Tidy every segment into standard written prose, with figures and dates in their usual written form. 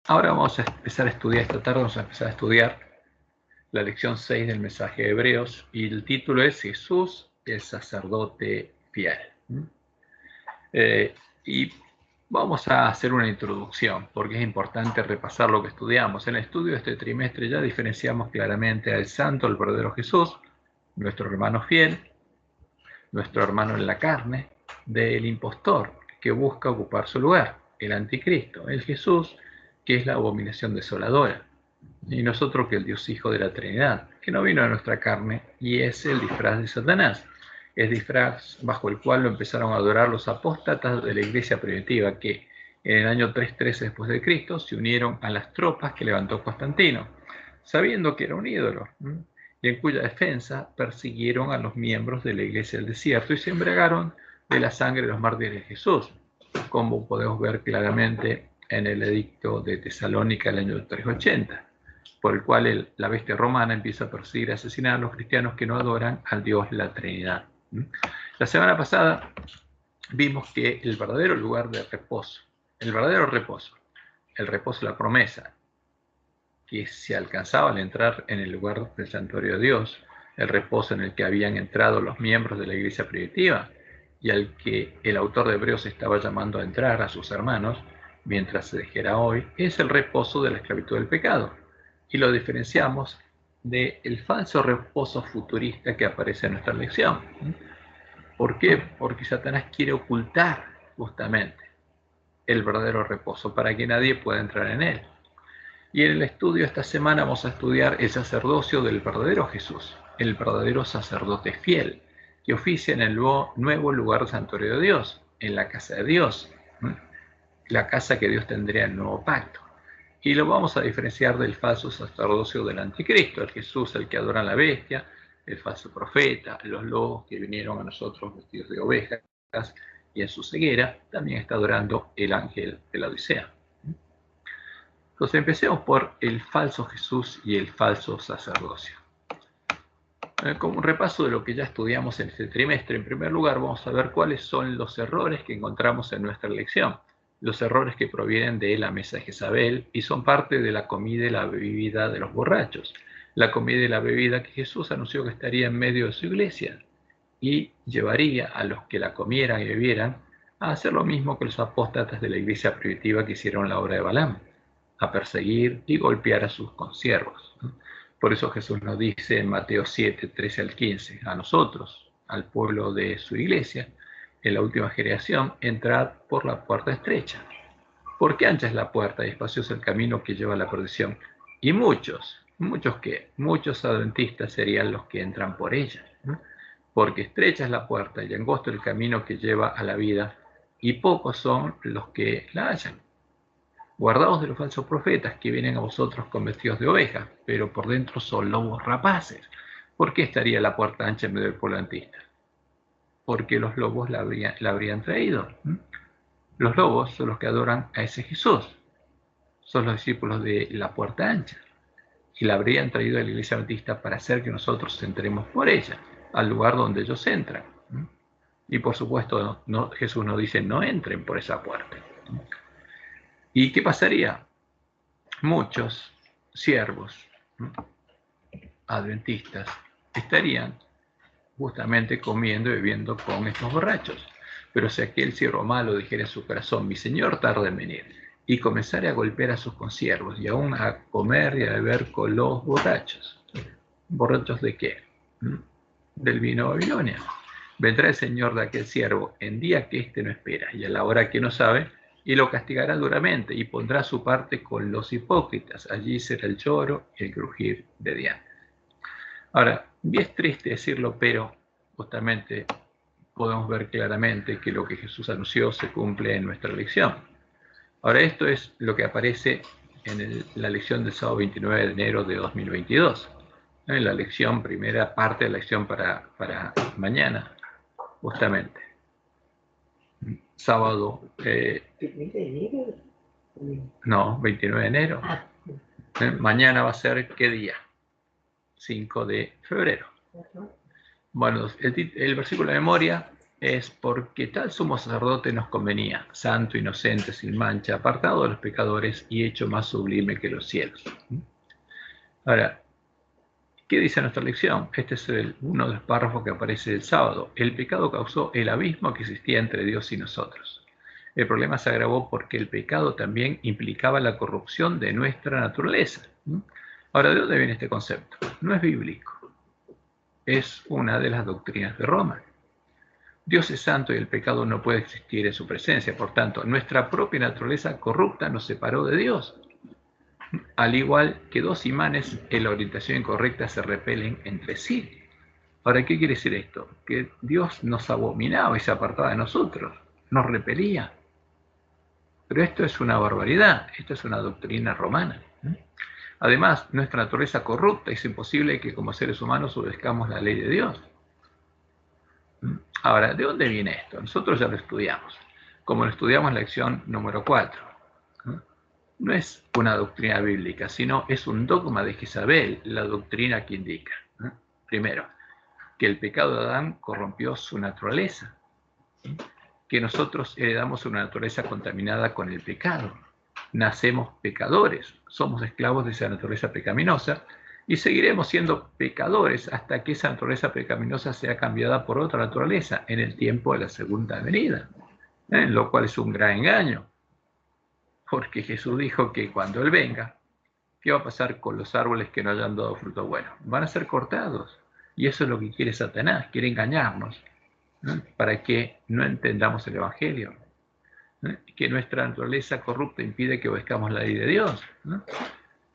Ahora vamos a empezar a estudiar, esta tarde vamos a empezar a estudiar la lección 6 del mensaje de Hebreos, y el título es Jesús, el sacerdote fiel. Y vamos a hacer una introducción, porque es importante repasar lo que estudiamos. En el estudio de este trimestre ya diferenciamos claramente al santo, el verdadero Jesús, nuestro hermano fiel, nuestro hermano en la carne, del impostor que busca ocupar su lugar, el anticristo, el Jesús, que es la abominación desoladora, y nosotros que el Dios Hijo de la Trinidad, que no vino a nuestra carne y es el disfraz de Satanás, el disfraz bajo el cual lo empezaron a adorar los apóstatas de la iglesia primitiva, que en el año 313 después de Cristo se unieron a las tropas que levantó Constantino, sabiendo que era un ídolo, y en cuya defensa persiguieron a los miembros de la iglesia del desierto y se embriagaron de la sangre de los mártires de Jesús, como podemos ver claramente en el edicto de Tesalónica del año 380, por el cual la bestia romana empieza a perseguir y asesinar a los cristianos que no adoran al Dios la Trinidad. La semana pasada vimos que el verdadero lugar de reposo, el verdadero reposo, el reposo de la promesa, que se alcanzaba al entrar en el lugar del santuario de Dios, el reposo en el que habían entrado los miembros de la iglesia primitiva y al que el autor de Hebreos estaba llamando a entrar a sus hermanos mientras se dijera hoy, es el reposo de la esclavitud del pecado. Y lo diferenciamos del falso reposo futurista que aparece en nuestra lección. ¿Por qué? Porque Satanás quiere ocultar justamente el verdadero reposo para que nadie pueda entrar en él. Y en el estudio esta semana vamos a estudiar el sacerdocio del verdadero Jesús, el verdadero sacerdote fiel, que oficia en el nuevo lugar del santuario de Dios, en la casa de Dios, la casa que Dios tendría en el nuevo pacto. Y lo vamos a diferenciar del falso sacerdocio del anticristo, el Jesús, el que adora a la bestia, el falso profeta, los lobos que vinieron a nosotros vestidos de ovejas, y en su ceguera también está adorando el ángel de la Odisea. Entonces empecemos por el falso Jesús y el falso sacerdocio. Como un repaso de lo que ya estudiamos en este trimestre, en primer lugar vamos a ver cuáles son los errores que encontramos en nuestra lección. Los errores que provienen de la mesa de Jezabel y son parte de la comida y la bebida de los borrachos. La comida y la bebida que Jesús anunció que estaría en medio de su iglesia y llevaría a los que la comieran y bebieran a hacer lo mismo que los apóstatas de la iglesia primitiva que hicieron la obra de Balaam, a perseguir y golpear a sus consiervos. Por eso Jesús nos dice en Mateo 7, 13 al 15, a nosotros, al pueblo de su iglesia, en la última generación, entrad por la puerta estrecha, porque ancha es la puerta y espacioso el camino que lleva a la perdición. Y muchos adventistas serían los que entran por ella, porque estrecha es la puerta y angosto el camino que lleva a la vida, y pocos son los que la hallan. Guardaos de los falsos profetas que vienen a vosotros con vestidos de ovejas, pero por dentro son lobos rapaces. ¿Por qué estaría la puerta ancha en medio del pueblo antista? Porque los lobos la habrían traído. Los lobos son los que adoran a ese Jesús. Son los discípulos de la puerta ancha. Y la habrían traído a la iglesia adventista para hacer que nosotros entremos por ella, al lugar donde ellos entran. Y por supuesto, Jesús nos dice, no entren por esa puerta. ¿Y qué pasaría? Muchos siervos adventistas estarían justamente comiendo y bebiendo con estos borrachos. Pero si aquel siervo malo dijera en su corazón, mi señor tarda en venir, y comenzara a golpear a sus consiervos y aún a comer y a beber con los borrachos. ¿Borrachos de qué? Del vino de Babilonia. Vendrá el señor de aquel siervo en día que éste no espera y a la hora que no sabe, y lo castigará duramente y pondrá su parte con los hipócritas. Allí será el lloro y el crujir de dientes. Ahora, bien es triste decirlo, pero justamente podemos ver claramente que lo que Jesús anunció se cumple en nuestra lección. Ahora, esto es lo que aparece en la lección del sábado 29 de enero de 2022. En la lección, primera parte de la lección para mañana, justamente. Sábado. No, 29 de enero. Mañana va a ser, ¿qué día? 5 de febrero. Bueno, el versículo de memoria es porque tal sumo sacerdote nos convenía, santo, inocente, sin mancha, apartado de los pecadores y hecho más sublime que los cielos. Ahora, ¿qué dice nuestra lección? Este es uno de los párrafos que aparece el sábado. El pecado causó el abismo que existía entre Dios y nosotros. El problema se agravó porque el pecado también implicaba la corrupción de nuestra naturaleza. Ahora, ¿de dónde viene este concepto? No es bíblico, es una de las doctrinas de Roma. Dios es santo y el pecado no puede existir en su presencia. Por tanto, nuestra propia naturaleza corrupta nos separó de Dios. Al igual que dos imanes en la orientación incorrecta se repelen entre sí. Ahora, ¿qué quiere decir esto? Que Dios nos abominaba y se apartaba de nosotros, nos repelía. Pero esto es una barbaridad, esto es una doctrina romana. Además, nuestra naturaleza corrupta es imposible que como seres humanos obedezcamos la ley de Dios. Ahora, ¿de dónde viene esto? Nosotros ya lo estudiamos, como lo estudiamos en la lección número 4. No es una doctrina bíblica, sino es un dogma de Jezabel, la doctrina que indica. Primero, que el pecado de Adán corrompió su naturaleza, que nosotros heredamos una naturaleza contaminada con el pecado. Nacemos pecadores, somos esclavos de esa naturaleza pecaminosa y seguiremos siendo pecadores hasta que esa naturaleza pecaminosa sea cambiada por otra naturaleza en el tiempo de la segunda venida, lo cual es un gran engaño, porque Jesús dijo que cuando Él venga, ¿qué va a pasar con los árboles que no hayan dado fruto bueno? Van a ser cortados, y eso es lo que quiere Satanás, quiere engañarnos, para que no entendamos el Evangelio, que nuestra naturaleza corrupta impide que obedezcamos la ley de Dios,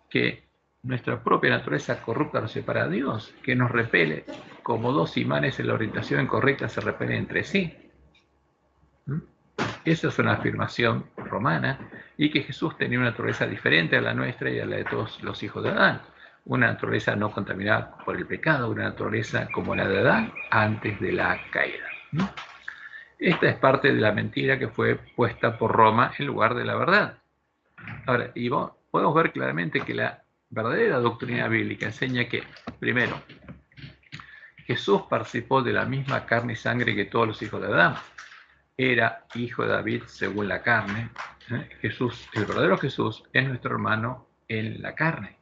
que nuestra propia naturaleza corrupta nos separa de Dios, que nos repele, como dos imanes en la orientación incorrecta se repelen entre sí. Esa es una afirmación romana, y que Jesús tenía una naturaleza diferente a la nuestra y a la de todos los hijos de Adán. Una naturaleza no contaminada por el pecado, una naturaleza como la de Adán antes de la caída. Esta es parte de la mentira que fue puesta por Roma en lugar de la verdad. Ahora, y podemos ver claramente que la verdadera doctrina bíblica enseña que, primero, Jesús participó de la misma carne y sangre que todos los hijos de Adán. Era hijo de David según la carne. Jesús, el verdadero Jesús, es nuestro hermano en la carne.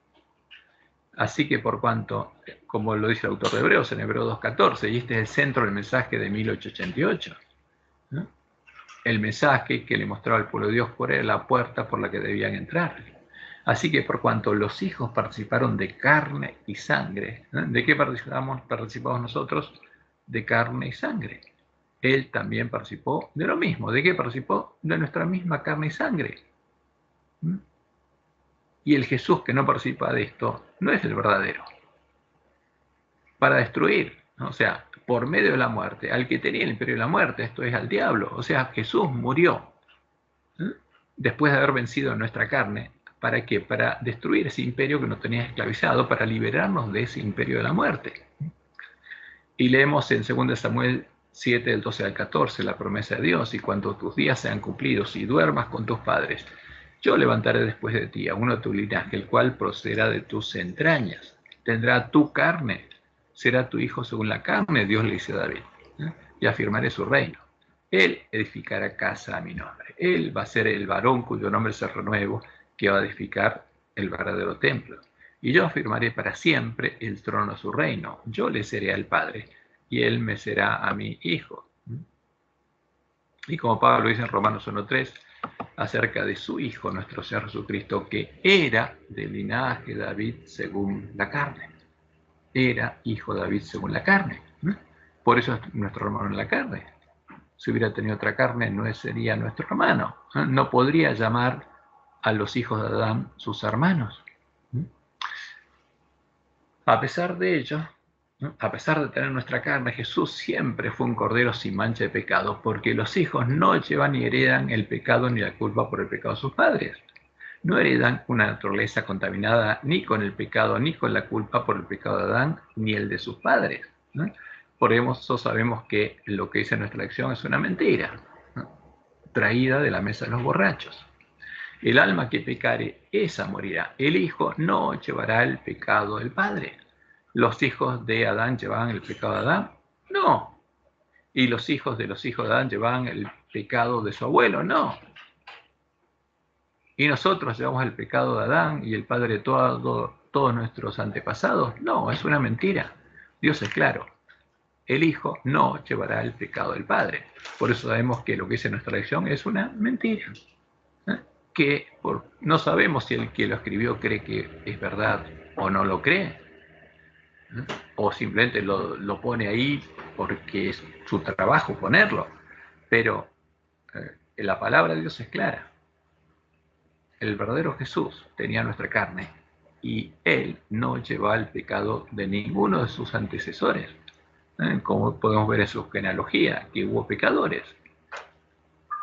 Así que por cuanto, como lo dice el autor de Hebreos en Hebreos 2.14, y este es el centro del mensaje de 1888, el mensaje que le mostraba al pueblo de Dios por era la puerta por la que debían entrar. Así que por cuanto los hijos participaron de carne y sangre, ¿de qué participamos nosotros? De carne y sangre. Él también participó de lo mismo. ¿De qué participó? De nuestra misma carne y sangre. Y el Jesús que no participa de esto no es el verdadero. Para destruir, o sea, por medio de la muerte, al que tenía el imperio de la muerte, esto es al diablo. O sea, Jesús murió después de haber vencido en nuestra carne. ¿Para qué? Para destruir ese imperio que nos tenía esclavizado, para liberarnos de ese imperio de la muerte. Y leemos en 2 Samuel 7, del 12 al 14, la promesa de Dios: y cuando tus días sean cumplidos y duermas con tus padres, yo levantaré después de ti a uno de tu linaje, el cual procederá de tus entrañas. Tendrá tu carne, será tu hijo según la carne, Dios le dice a David, y afirmaré su reino. Él edificará casa a mi nombre. Él va a ser el varón cuyo nombre se renuevo, que va a edificar el verdadero templo. Y yo afirmaré para siempre el trono de su reino. Yo le seré al Padre, y él me será a mi hijo. Y como Pablo dice en Romanos 1.3, acerca de su Hijo, nuestro Señor Jesucristo, que era del linaje de David según la carne. Era hijo de David según la carne. Por eso es nuestro hermano en la carne. Si hubiera tenido otra carne, no sería nuestro hermano. No podría llamar a los hijos de Adán sus hermanos. A pesar de ello, a pesar de tener nuestra carne, Jesús siempre fue un cordero sin mancha de pecado, porque los hijos no llevan ni heredan el pecado ni la culpa por el pecado de sus padres. No heredan una naturaleza contaminada ni con el pecado ni con la culpa por el pecado de Adán ni el de sus padres. Por eso sabemos que lo que dice nuestra lección es una mentira, traída de la mesa de los borrachos. El alma que pecare, esa morirá. El hijo no llevará el pecado del padre. ¿Los hijos de Adán llevaban el pecado de Adán? No. y los hijos de Adán llevaban el pecado de su abuelo. No. ¿Y nosotros llevamos el pecado de Adán y el padre de todos nuestros antepasados? No, es una mentira. Dios es claro. El hijo no llevará el pecado del padre. Por eso sabemos que lo que dice nuestra lección es una mentira. Que no sabemos si el que lo escribió cree que es verdad o no lo cree. O simplemente lo pone ahí porque es su trabajo ponerlo. Pero la palabra de Dios es clara. El verdadero Jesús tenía nuestra carne y él no llevaba el pecado de ninguno de sus antecesores. Como podemos ver en su genealogía, que hubo pecadores.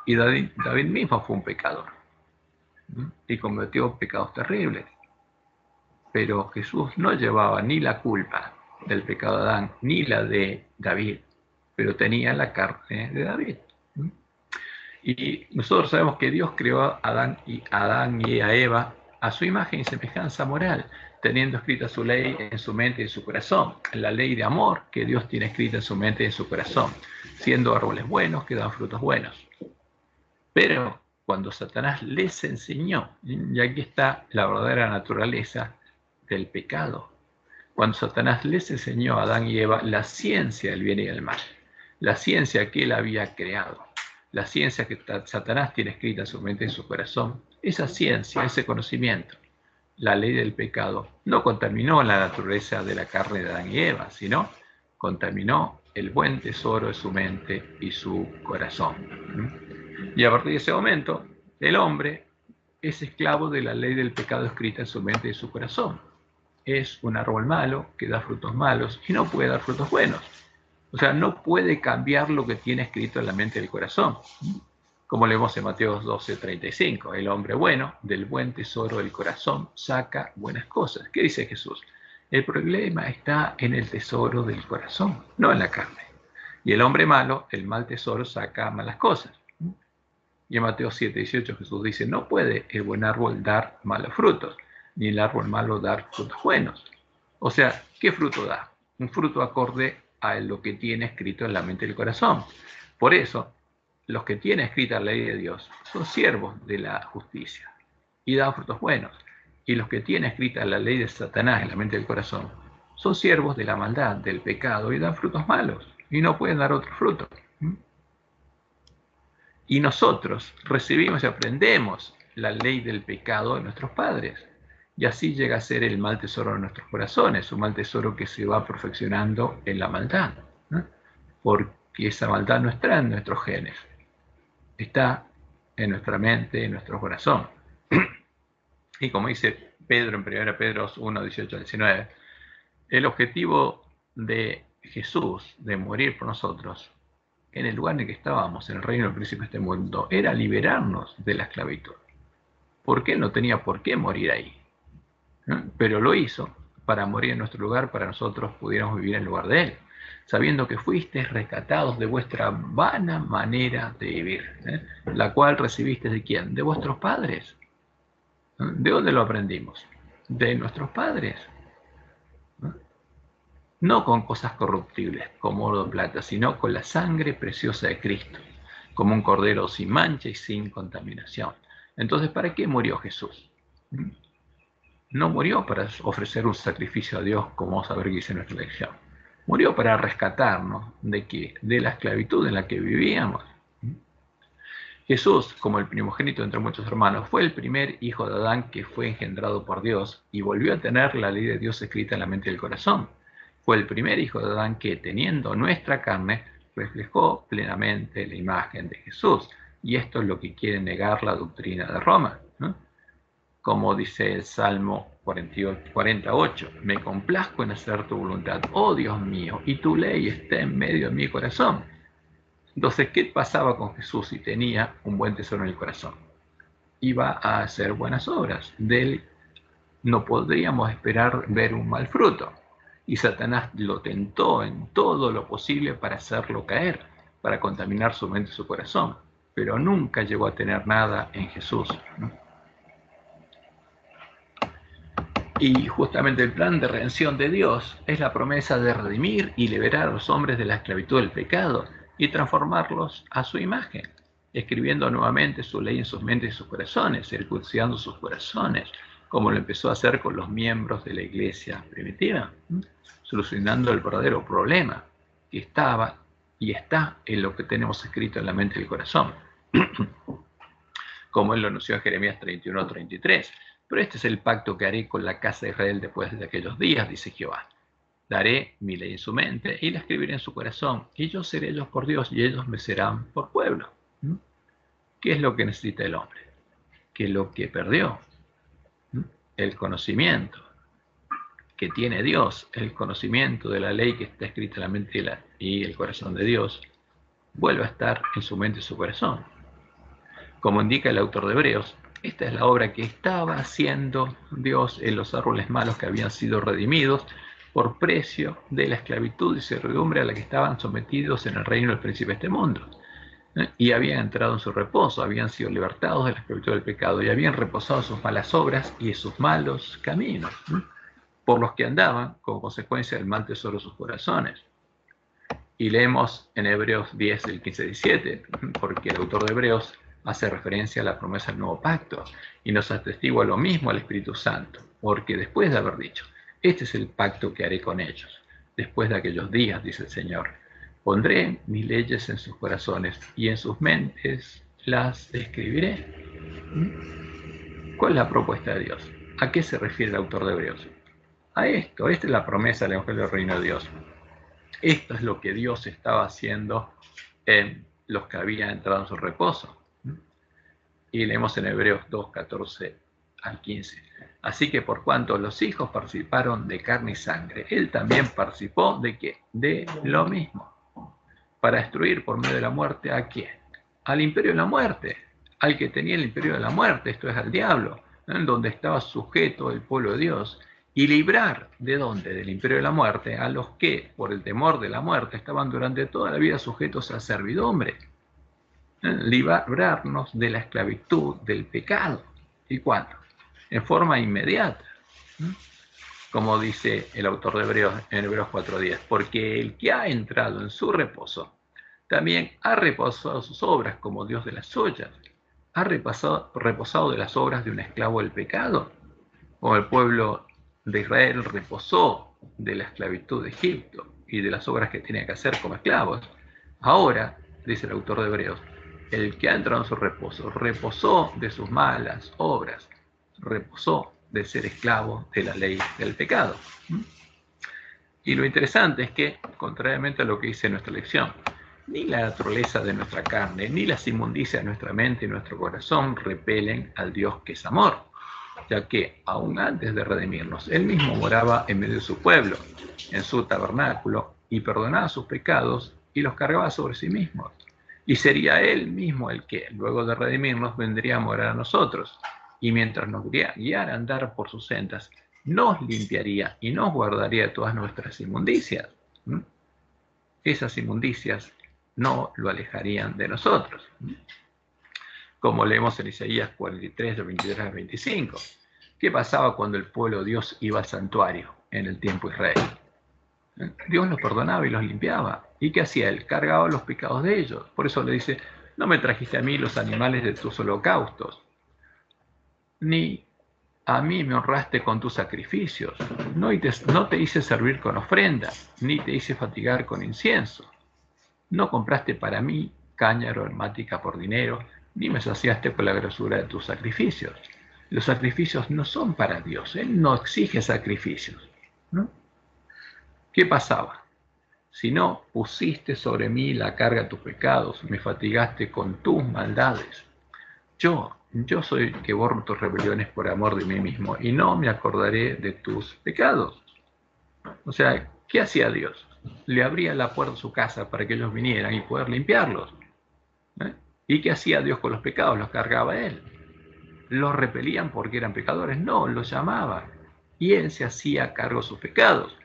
Y David mismo fue un pecador. Y cometió pecados terribles. Pero Jesús no llevaba ni la culpa del pecado de Adán, ni la de David, pero tenía la carne de David. Y nosotros sabemos que Dios creó a Adán y a Eva a su imagen y semejanza moral, teniendo escrita su ley en su mente y en su corazón, la ley de amor que Dios tiene escrita en su mente y en su corazón, siendo árboles buenos que dan frutos buenos. Pero cuando Satanás les enseñó, y aquí está la verdadera naturaleza del pecado, cuando Satanás les enseñó a Adán y Eva la ciencia del bien y del mal, la ciencia que él había creado, la ciencia que Satanás tiene escrita en su mente y en su corazón, esa ciencia, ese conocimiento, la ley del pecado, no contaminó la naturaleza de la carne de Adán y Eva, sino contaminó el buen tesoro de su mente y su corazón. Y a partir de ese momento, el hombre es esclavo de la ley del pecado escrita en su mente y en su corazón. Es un árbol malo que da frutos malos y no puede dar frutos buenos. O sea, no puede cambiar lo que tiene escrito en la mente y el corazón. Como leemos en Mateo 12:35, el hombre bueno, del buen tesoro del corazón, saca buenas cosas. ¿Qué dice Jesús? El problema está en el tesoro del corazón, no en la carne. Y el hombre malo, el mal tesoro, saca malas cosas. Y en Mateo 7:18 Jesús dice, no puede el buen árbol dar malos frutos, ni el árbol malo dar frutos buenos. O sea, ¿qué fruto da? Un fruto acorde a lo que tiene escrito en la mente y el corazón. Por eso, los que tienen escrita la ley de Dios son siervos de la justicia y dan frutos buenos. Y los que tienen escrita la ley de Satanás en la mente y el corazón son siervos de la maldad, del pecado y dan frutos malos y no pueden dar otro fruto. Y nosotros recibimos y aprendemos la ley del pecado de nuestros padres. Y así llega a ser el mal tesoro de nuestros corazones, un mal tesoro que se va perfeccionando en la maldad, ¿no? Porque esa maldad no está en nuestros genes, está en nuestra mente, en nuestro corazón. Y como dice Pedro en 1 Pedro 1, 18 al 19, el objetivo de Jesús de morir por nosotros en el lugar en el que estábamos, en el reino del príncipe de este mundo, era liberarnos de la esclavitud. Porque él no tenía por qué morir ahí. ¿No? Pero lo hizo para morir en nuestro lugar, para nosotros pudiéramos vivir en lugar de él, sabiendo que fuisteis rescatados de vuestra vana manera de vivir, la cual recibisteis ¿de quién? De vuestros padres. ¿De dónde lo aprendimos? De nuestros padres. No con cosas corruptibles como oro o plata, sino con la sangre preciosa de Cristo, como un cordero sin mancha y sin contaminación. Entonces, ¿para qué murió Jesús? No murió para ofrecer un sacrificio a Dios, como vamos a ver que dice nuestra lección. Murió para rescatarnos de ¿qué? De la esclavitud en la que vivíamos. Jesús, como el primogénito entre muchos hermanos, fue el primer hijo de Adán que fue engendrado por Dios y volvió a tener la ley de Dios escrita en la mente y el corazón. Fue el primer hijo de Adán que, teniendo nuestra carne, reflejó plenamente la imagen de Jesús. Y esto es lo que quiere negar la doctrina de Roma, ¿no? Como dice el Salmo 48, me complazco en hacer tu voluntad, oh Dios mío, y tu ley está en medio de mi corazón. Entonces, ¿qué pasaba con Jesús si tenía un buen tesoro en el corazón? Iba a hacer buenas obras. De él no podríamos esperar ver un mal fruto. Y Satanás lo tentó en todo lo posible para hacerlo caer, para contaminar su mente y su corazón. Pero nunca llegó a tener nada en Jesús, ¿no? Y justamente el plan de redención de Dios es la promesa de redimir y liberar a los hombres de la esclavitud del pecado y transformarlos a su imagen, escribiendo nuevamente su ley en sus mentes y sus corazones, circuncidando sus corazones, como lo empezó a hacer con los miembros de la iglesia primitiva, solucionando el verdadero problema que estaba y está en lo que tenemos escrito en la mente y el corazón, como él lo anunció en Jeremías 31:33. Pero este es el pacto que haré con la casa de Israel después de aquellos días, dice Jehová. Daré mi ley en su mente y la escribiré en su corazón, y yo seré ellos por Dios y ellos me serán por pueblo. ¿Qué es lo que necesita el hombre? Que lo que perdió, el conocimiento que tiene Dios, el conocimiento de la ley que está escrita en la mente y el corazón de Dios, vuelva a estar en su mente y su corazón. Como indica el autor de Hebreos, esta es la obra que estaba haciendo Dios en los árboles malos que habían sido redimidos por precio de la esclavitud y servidumbre a la que estaban sometidos en el reino del príncipe de este mundo. Y habían entrado en su reposo, habían sido libertados de la esclavitud del pecado y habían reposado sus malas obras y sus malos caminos, por los que andaban como consecuencia del mal tesoro de sus corazones. Y leemos en Hebreos 10, del 15 al 17, porque el autor de Hebreos hace referencia a la promesa del nuevo pacto y nos atestigua lo mismo al Espíritu Santo, porque después de haber dicho, este es el pacto que haré con ellos, después de aquellos días, dice el Señor, pondré mis leyes en sus corazones y en sus mentes las escribiré. ¿Cuál es la propuesta de Dios? ¿A qué se refiere el autor de Hebreos? A esto, esta es la promesa del Evangelio del Reino de Dios. Esto es lo que Dios estaba haciendo en los que habían entrado en su reposo. Y leemos en Hebreos 2, 14 al 15. Así que por cuanto los hijos participaron de carne y sangre, él también participó de ¿qué? De lo mismo. Para destruir por medio de la muerte ¿a quién? Al imperio de la muerte, al que tenía el imperio de la muerte, esto es al diablo, ¿no? En donde estaba sujeto el pueblo de Dios, y librar, ¿de dónde? Del imperio de la muerte, a los que, por el temor de la muerte, estaban durante toda la vida sujetos a servidumbre. Librarnos de la esclavitud del pecado. ¿Y cuándo? En forma inmediata. Como dice el autor de Hebreos en Hebreos 4:10, porque el que ha entrado en su reposo, también ha reposado sus obras como Dios de las ollas, ha reposado de las obras de un esclavo del pecado, como el pueblo de Israel reposó de la esclavitud de Egipto y de las obras que tenía que hacer como esclavos. Ahora, dice el autor de Hebreos, el que ha entrado en su reposo, reposó de sus malas obras, reposó de ser esclavo de la ley del pecado. Y lo interesante es que, contrariamente a lo que dice nuestra lección, ni la naturaleza de nuestra carne, ni las inmundicias de nuestra mente y nuestro corazón repelen al Dios que es amor, ya que, aún antes de redimirnos, Él mismo moraba en medio de su pueblo, en su tabernáculo, y perdonaba sus pecados y los cargaba sobre sí mismo. Y sería Él mismo el que, luego de redimirnos, vendría a morar a nosotros, y mientras nos guiara a andar por sus sendas, nos limpiaría y nos guardaría de todas nuestras inmundicias. Esas inmundicias no lo alejarían de nosotros. Como leemos en Isaías 43, de 23 al 25. ¿Qué pasaba cuando el pueblo de Dios iba al santuario en el tiempo de Israel? Dios los perdonaba y los limpiaba. ¿Y qué hacía Él? Cargaba los pecados de ellos. Por eso le dice, no me trajiste a mí los animales de tus holocaustos, ni a mí me honraste con tus sacrificios. No te hice servir con ofrendas, ni te hice fatigar con incienso. No compraste para mí caña aromática por dinero, ni me saciaste con la grosura de tus sacrificios. Los sacrificios no son para Dios, Él no exige sacrificios, ¿no? ¿Qué pasaba? Si no pusiste sobre mí la carga de tus pecados, me fatigaste con tus maldades. Yo soy el que borro tus rebeliones por amor de mí mismo, y no me acordaré de tus pecados. O sea, ¿qué hacía Dios? Le abría la puerta de su casa para que ellos vinieran y poder limpiarlos. ¿Y qué hacía Dios con los pecados? Los cargaba Él. ¿Los repelían porque eran pecadores? No, los llamaba. Y Él se hacía cargo de sus pecados.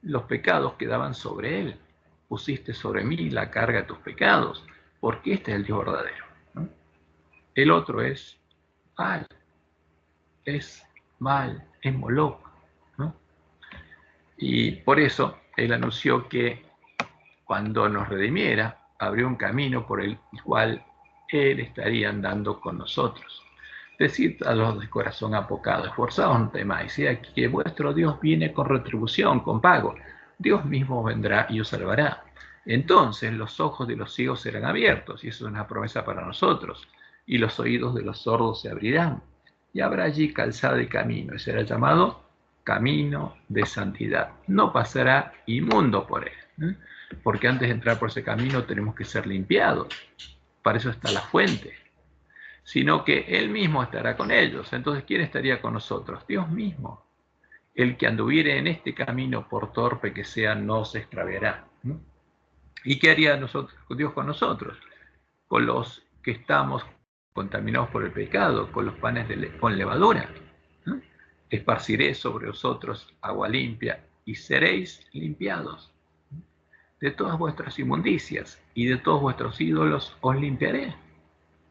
Los pecados quedaban sobre Él. Pusiste sobre mí la carga de tus pecados, porque este es el Dios verdadero. El otro es mal, es Moloch, ¿no? Y por eso Él anunció que cuando nos redimiera, abrió un camino por el cual Él estaría andando con nosotros. Decid a los de corazón apocado, esforzaos no temáis, y aquí que vuestro Dios viene con retribución, con pago. Dios mismo vendrá y os salvará. Entonces los ojos de los ciegos serán abiertos, y eso es una promesa para nosotros, y los oídos de los sordos se abrirán. Y habrá allí calzada y camino, y será llamado camino de santidad. No pasará inmundo por él, porque antes de entrar por ese camino tenemos que ser limpiados. Para eso está la fuente, sino que Él mismo estará con ellos. Entonces, ¿quién estaría con nosotros? Dios mismo. El que anduviere en este camino, por torpe que sea, no se extraviará. ¿Y qué haría Dios con nosotros? Con los que estamos contaminados por el pecado, con los panes con levadura. Esparciré sobre vosotros agua limpia y seréis limpiados. De todas vuestras inmundicias y de todos vuestros ídolos os limpiaré.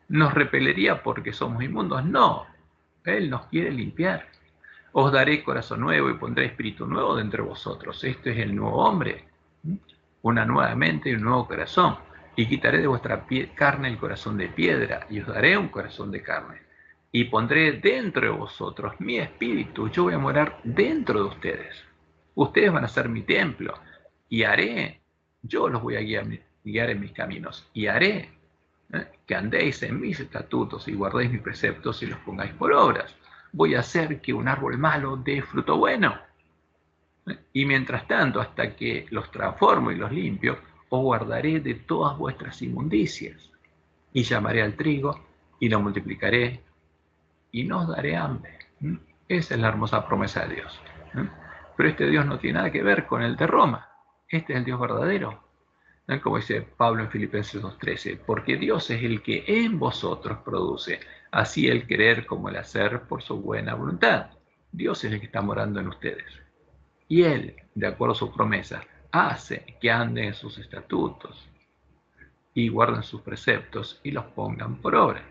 ¿Nos repelería porque somos inmundos? No, Él nos quiere limpiar. Os daré corazón nuevo y pondré espíritu nuevo dentro de vosotros. Este es el nuevo hombre, una nueva mente y un nuevo corazón. Y quitaré de vuestra carne el corazón de piedra y os daré un corazón de carne. Y pondré dentro de vosotros mi espíritu. Yo voy a morar dentro de ustedes. Ustedes van a ser mi templo. Y haré, yo los voy a guiar en mis caminos. Y haré que andéis en mis estatutos y guardéis mis preceptos y los pongáis por obras. Voy a hacer que un árbol malo dé fruto bueno. Y mientras tanto, hasta que los transformo y los limpio, os guardaré de todas vuestras inmundicias. Y llamaré al trigo y lo multiplicaré y no os daré hambre. Esa es la hermosa promesa de Dios. Pero este Dios no tiene nada que ver con el de Roma. Este es el Dios verdadero. Como dice Pablo en Filipenses 2:13, porque Dios es el que en vosotros produce, así el querer como el hacer por su buena voluntad. Dios es el que está morando en ustedes. Y Él, de acuerdo a su promesa, hace que anden en sus estatutos y guarden sus preceptos y los pongan por obra.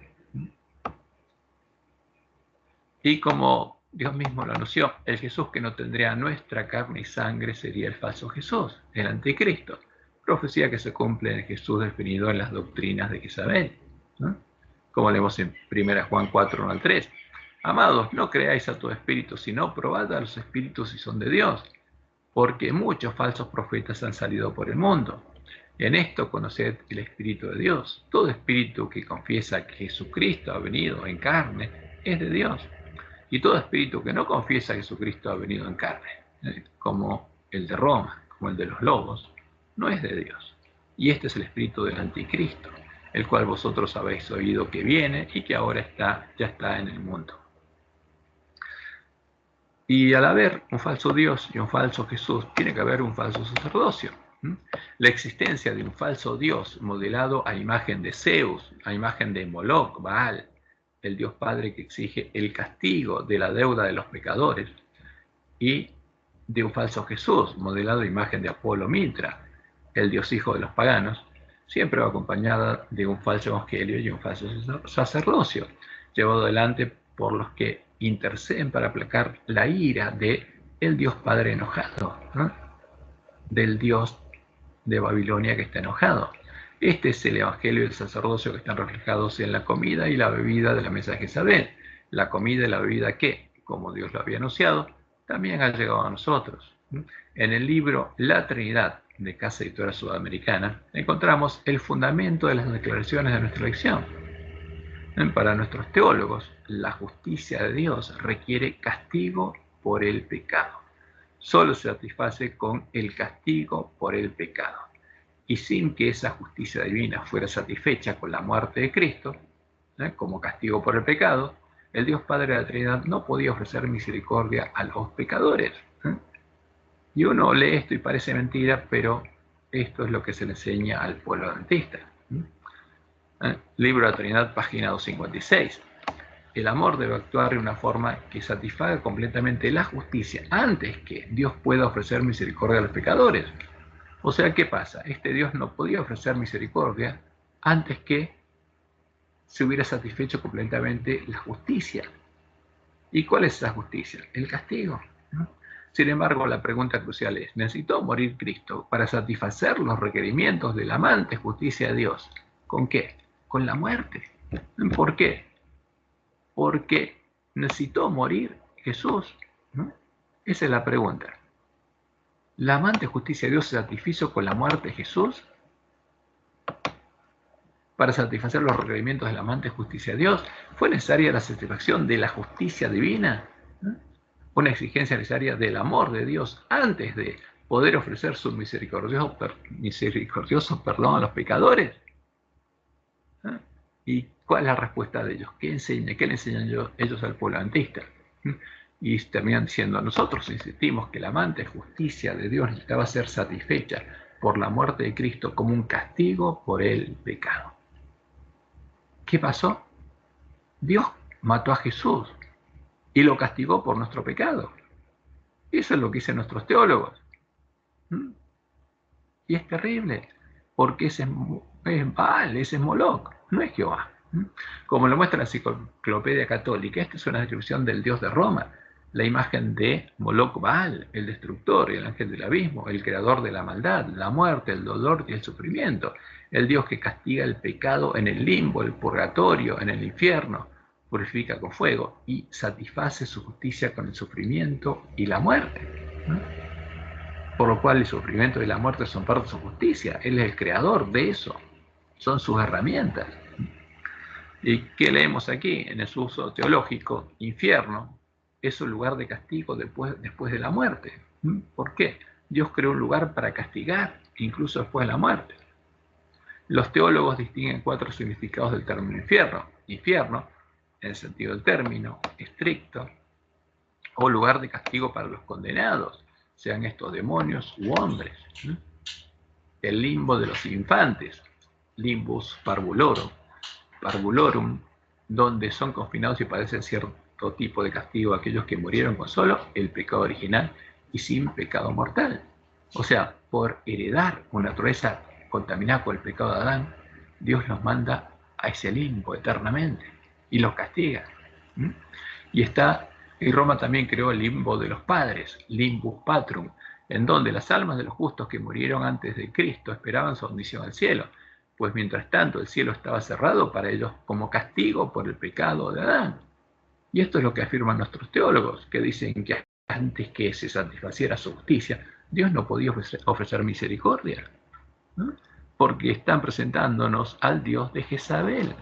Y como Dios mismo lo anunció, el Jesús que no tendría nuestra carne y sangre sería el falso Jesús, el anticristo. Profecía que se cumple en Jesús definido en las doctrinas de Jezabel, ¿no? Como leemos en 1 Juan 4, 1 al 3. Amados, no creáis a todo espíritu, sino probad a los espíritus si son de Dios, porque muchos falsos profetas han salido por el mundo. En esto conoced el Espíritu de Dios. Todo espíritu que confiesa que Jesucristo ha venido en carne es de Dios. Y todo espíritu que no confiesa que Jesucristo ha venido en carne, como el de Roma, como el de los lobos, no es de Dios. Y este es el espíritu del anticristo, el cual vosotros habéis oído que viene y que ahora ya está en el mundo. Y al haber un falso Dios y un falso Jesús, tiene que haber un falso sacerdocio. La existencia de un falso Dios modelado a imagen de Zeus, a imagen de Moloch, Baal, el Dios Padre que exige el castigo de la deuda de los pecadores, y de un falso Jesús, modelado a imagen de Apolo Mitra, el Dios Hijo de los paganos, siempre va acompañada de un falso evangelio y un falso sacerdocio, llevado adelante por los que interceden para aplacar la ira de el Dios Padre enojado, ¿no? Del Dios de Babilonia que está enojado. Este es el evangelio y el sacerdocio que están reflejados en la comida y la bebida de la mesa de Jezabel. La comida y la bebida que, como Dios lo había anunciado, también ha llegado a nosotros. En el libro La Trinidad, de Casa Editora Sudamericana, encontramos el fundamento de las declaraciones de nuestra lección. Para nuestros teólogos, la justicia de Dios requiere castigo por el pecado. Solo se satisface con el castigo por el pecado. Y sin que esa justicia divina fuera satisfecha con la muerte de Cristo, como castigo por el pecado, el Dios Padre de la Trinidad no podía ofrecer misericordia a los pecadores. Y uno lee esto y parece mentira, pero esto es lo que se le enseña al pueblo adventista. Libro de la Trinidad, página 256. El amor debe actuar de una forma que satisfaga completamente la justicia antes que Dios pueda ofrecer misericordia a los pecadores. O sea, ¿qué pasa? Este Dios no podía ofrecer misericordia antes que se hubiera satisfecho completamente la justicia. ¿Y cuál es esa justicia? El castigo, ¿no? Sin embargo, la pregunta crucial es, ¿necesitó morir Cristo para satisfacer los requerimientos de la amante justicia de Dios? ¿Con qué? Con la muerte. ¿Por qué? Porque necesitó morir Jesús, ¿no? Esa es la pregunta. ¿La amante justicia de Dios se satisfizo con la muerte de Jesús para satisfacer los requerimientos de la amante justicia de Dios? ¿Fue necesaria la satisfacción de la justicia divina? ¿No? Una exigencia necesaria del amor de Dios antes de poder ofrecer su misericordioso perdón a los pecadores. ¿No? ¿Y cuál es la respuesta de ellos? ¿Qué le enseñan ellos al pueblo adventista? Y terminan diciendo, nosotros insistimos que la amante justicia de Dios necesitaba ser satisfecha por la muerte de Cristo como un castigo por el pecado. ¿Qué pasó? Dios mató a Jesús y lo castigó por nuestro pecado. Eso es lo que dicen nuestros teólogos. Y es terrible, porque ese es Baal, ese es Moloch, no es Jehová. Como lo muestra la Enciclopedia Católica, esta es una descripción del Dios de Roma, la imagen de Moloch Baal, el destructor, el ángel del abismo, el creador de la maldad, la muerte, el dolor y el sufrimiento, el Dios que castiga el pecado en el limbo, el purgatorio, en el infierno, purifica con fuego y satisface su justicia con el sufrimiento y la muerte. Por lo cual el sufrimiento y la muerte son parte de su justicia. Él es el creador de eso. Son sus herramientas. ¿Y qué leemos aquí? En el uso teológico, infierno es un lugar de castigo después de la muerte. ¿Por qué? Dios creó un lugar para castigar, incluso después de la muerte. Los teólogos distinguen 4 significados del término infierno. Infierno, en el sentido del término, estricto, o lugar de castigo para los condenados, sean estos demonios u hombres. El limbo de los infantes, limbus parvulorum, donde son confinados y padecen cierto tipo de castigo aquellos que murieron con solo el pecado original y sin pecado mortal. O sea, por heredar una naturaleza contaminada por el pecado de Adán, Dios los manda a ese limbo eternamente y los castiga. Y Roma también creó el limbo de los padres, limbus patrum, en donde las almas de los justos que murieron antes de Cristo esperaban su admisión al cielo, pues mientras tanto el cielo estaba cerrado para ellos como castigo por el pecado de Adán. Y esto es lo que afirman nuestros teólogos, que dicen que antes que se satisfaciera su justicia, Dios no podía ofrecer misericordia, ¿no? Porque están presentándonos al Dios de Jezabel,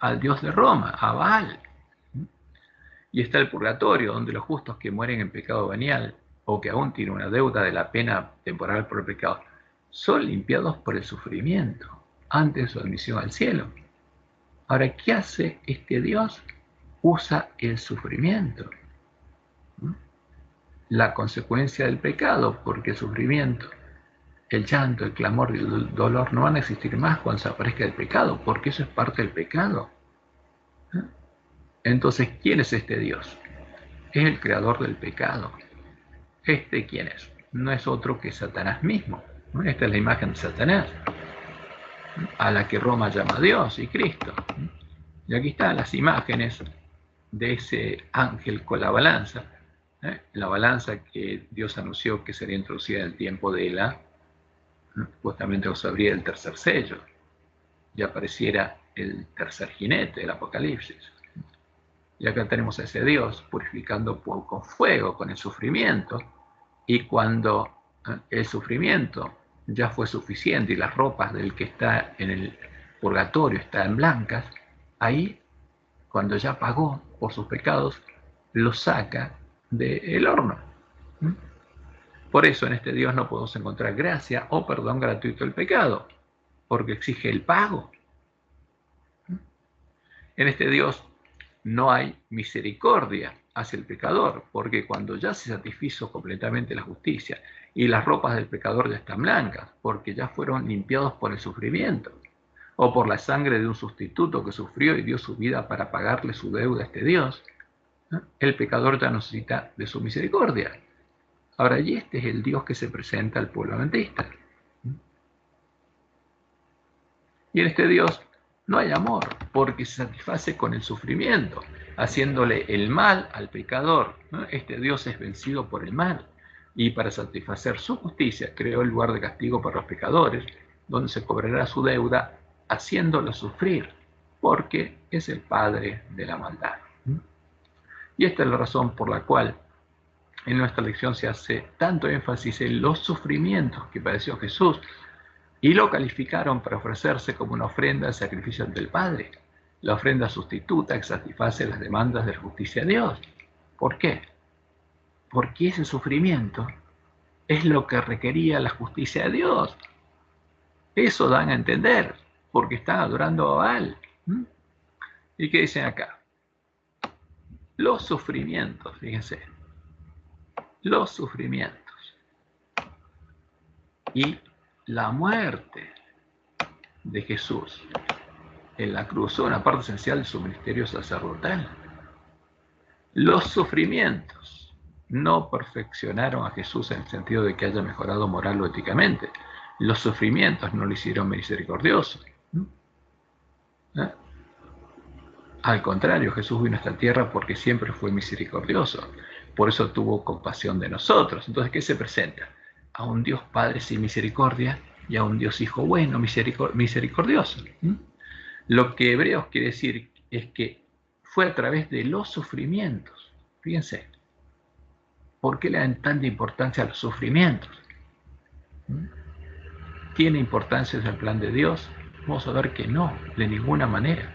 al Dios de Roma, a Baal. Y está el purgatorio, donde los justos que mueren en pecado venial o que aún tienen una deuda de la pena temporal por el pecado, son limpiados por el sufrimiento antes de su admisión al cielo. Ahora, ¿qué hace este Dios? Usa el sufrimiento, la consecuencia del pecado, porque el sufrimiento, el llanto, el clamor y el dolor no van a existir más cuando se aparezca el pecado, porque eso es parte del pecado. Entonces, ¿quién es este Dios? Es el creador del pecado. ¿Quién es? No es otro que Satanás mismo. Esta es la imagen de Satanás, a la que Roma llama Dios y Cristo. Y aquí están las imágenes de ese ángel con la balanza que Dios anunció que sería introducida en el tiempo de Ela, justamente cuando se abría el tercer sello y apareciera el tercer jinete del Apocalipsis. Y acá tenemos a ese Dios purificando con fuego, con el sufrimiento, y cuando el sufrimiento ya fue suficiente y las ropas del que está en el purgatorio están blancas, ahí, cuando ya pagó por sus pecados, los saca del horno. Por eso en este Dios no podemos encontrar gracia o perdón gratuito del pecado, porque exige el pago. En este Dios no hay misericordia hacia el pecador, porque cuando ya se satisfizo completamente la justicia y las ropas del pecador ya están blancas, porque ya fueron limpiados por el sufrimiento, o por la sangre de un sustituto que sufrió y dio su vida para pagarle su deuda a este Dios, el pecador ya necesita de su misericordia. Ahora, y este es el Dios que se presenta al pueblo adventista. Y en este Dios no hay amor, porque se satisface con el sufrimiento, haciéndole el mal al pecador. Este Dios es vencido por el mal. y para satisfacer su justicia creó el lugar de castigo para los pecadores, donde se cobrará su deuda haciéndolo sufrir, porque es el padre de la maldad. Y esta es la razón por la cual en nuestra lección se hace tanto énfasis en los sufrimientos que padeció Jesús y lo calificaron para ofrecerse como una ofrenda de sacrificio ante el Padre, la ofrenda sustituta que satisface las demandas de la justicia de Dios. ¿Por qué? Porque ese sufrimiento es lo que requería la justicia de Dios. Eso dan a entender, porque están adorando a Baal. ¿Y qué dicen acá? Los sufrimientos, fíjense, los sufrimientos y la muerte de Jesús en la cruz son una parte esencial de su ministerio sacerdotal. Los sufrimientos no perfeccionaron a Jesús en el sentido de que haya mejorado moral o éticamente. Los sufrimientos no lo hicieron misericordioso. Al contrario, Jesús vino a esta tierra porque siempre fue misericordioso. Por eso tuvo compasión de nosotros. Entonces, ¿qué se presenta? A un Dios Padre sin misericordia y a un Dios Hijo bueno, misericordioso. Lo que Hebreos quiere decir es que fue a través de los sufrimientos. Fíjense, ¿por qué le dan tanta importancia a los sufrimientos? ¿Tiene importancia en el plan de Dios? Vamos a ver que no, de ninguna manera.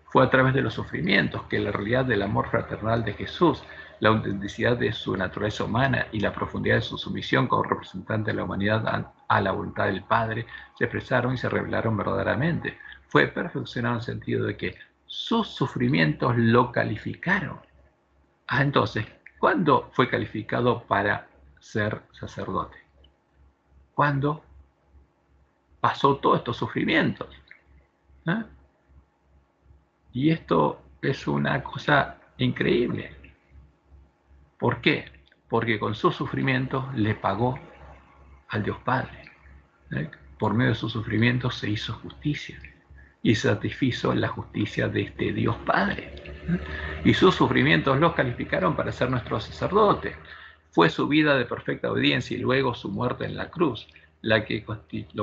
Fue a través de los sufrimientos que la realidad del amor fraternal de Jesús, la autenticidad de su naturaleza humana y la profundidad de su sumisión como representante de la humanidad a la voluntad del Padre se expresaron y se revelaron verdaderamente. Fue perfeccionado en el sentido de que sus sufrimientos lo calificaron. Entonces, ¿cuándo fue calificado para ser sacerdote? ¿Cuándo pasó todos estos sufrimientos? Y esto es una cosa increíble. ¿Por qué? Porque con sus sufrimientos le pagó al Dios Padre. Por medio de sus sufrimientos se hizo justicia y satisfizo la justicia de este Dios Padre. Y sus sufrimientos los calificaron para ser nuestro sacerdote. Fue su vida de perfecta obediencia y luego su muerte en la cruz lo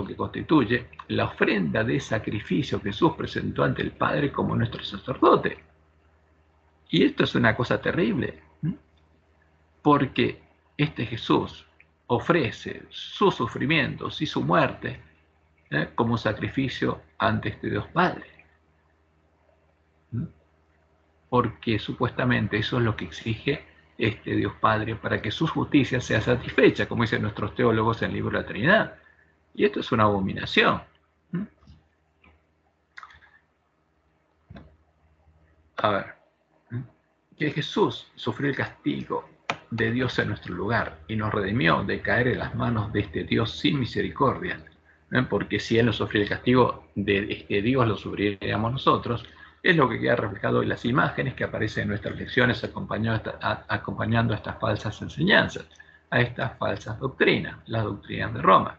que constituye la ofrenda de sacrificio que Jesús presentó ante el Padre como nuestro sacerdote. Y esto es una cosa terrible, porque este Jesús ofrece sus sufrimientos y su muerte como sacrificio ante este Dios Padre. Porque supuestamente eso es lo que exige este Dios Padre para que su justicia sea satisfecha, como dicen nuestros teólogos en el libro de la Trinidad. Y esto es una abominación. A ver, que Jesús sufrió el castigo de Dios en nuestro lugar y nos redimió de caer en las manos de este Dios sin misericordia, porque si Él no sufrió el castigo de este Dios, lo sufriríamos nosotros. Es lo que queda reflejado en las imágenes que aparecen en nuestras lecciones acompañando a estas falsas enseñanzas, a estas falsas doctrinas, las doctrinas de Roma.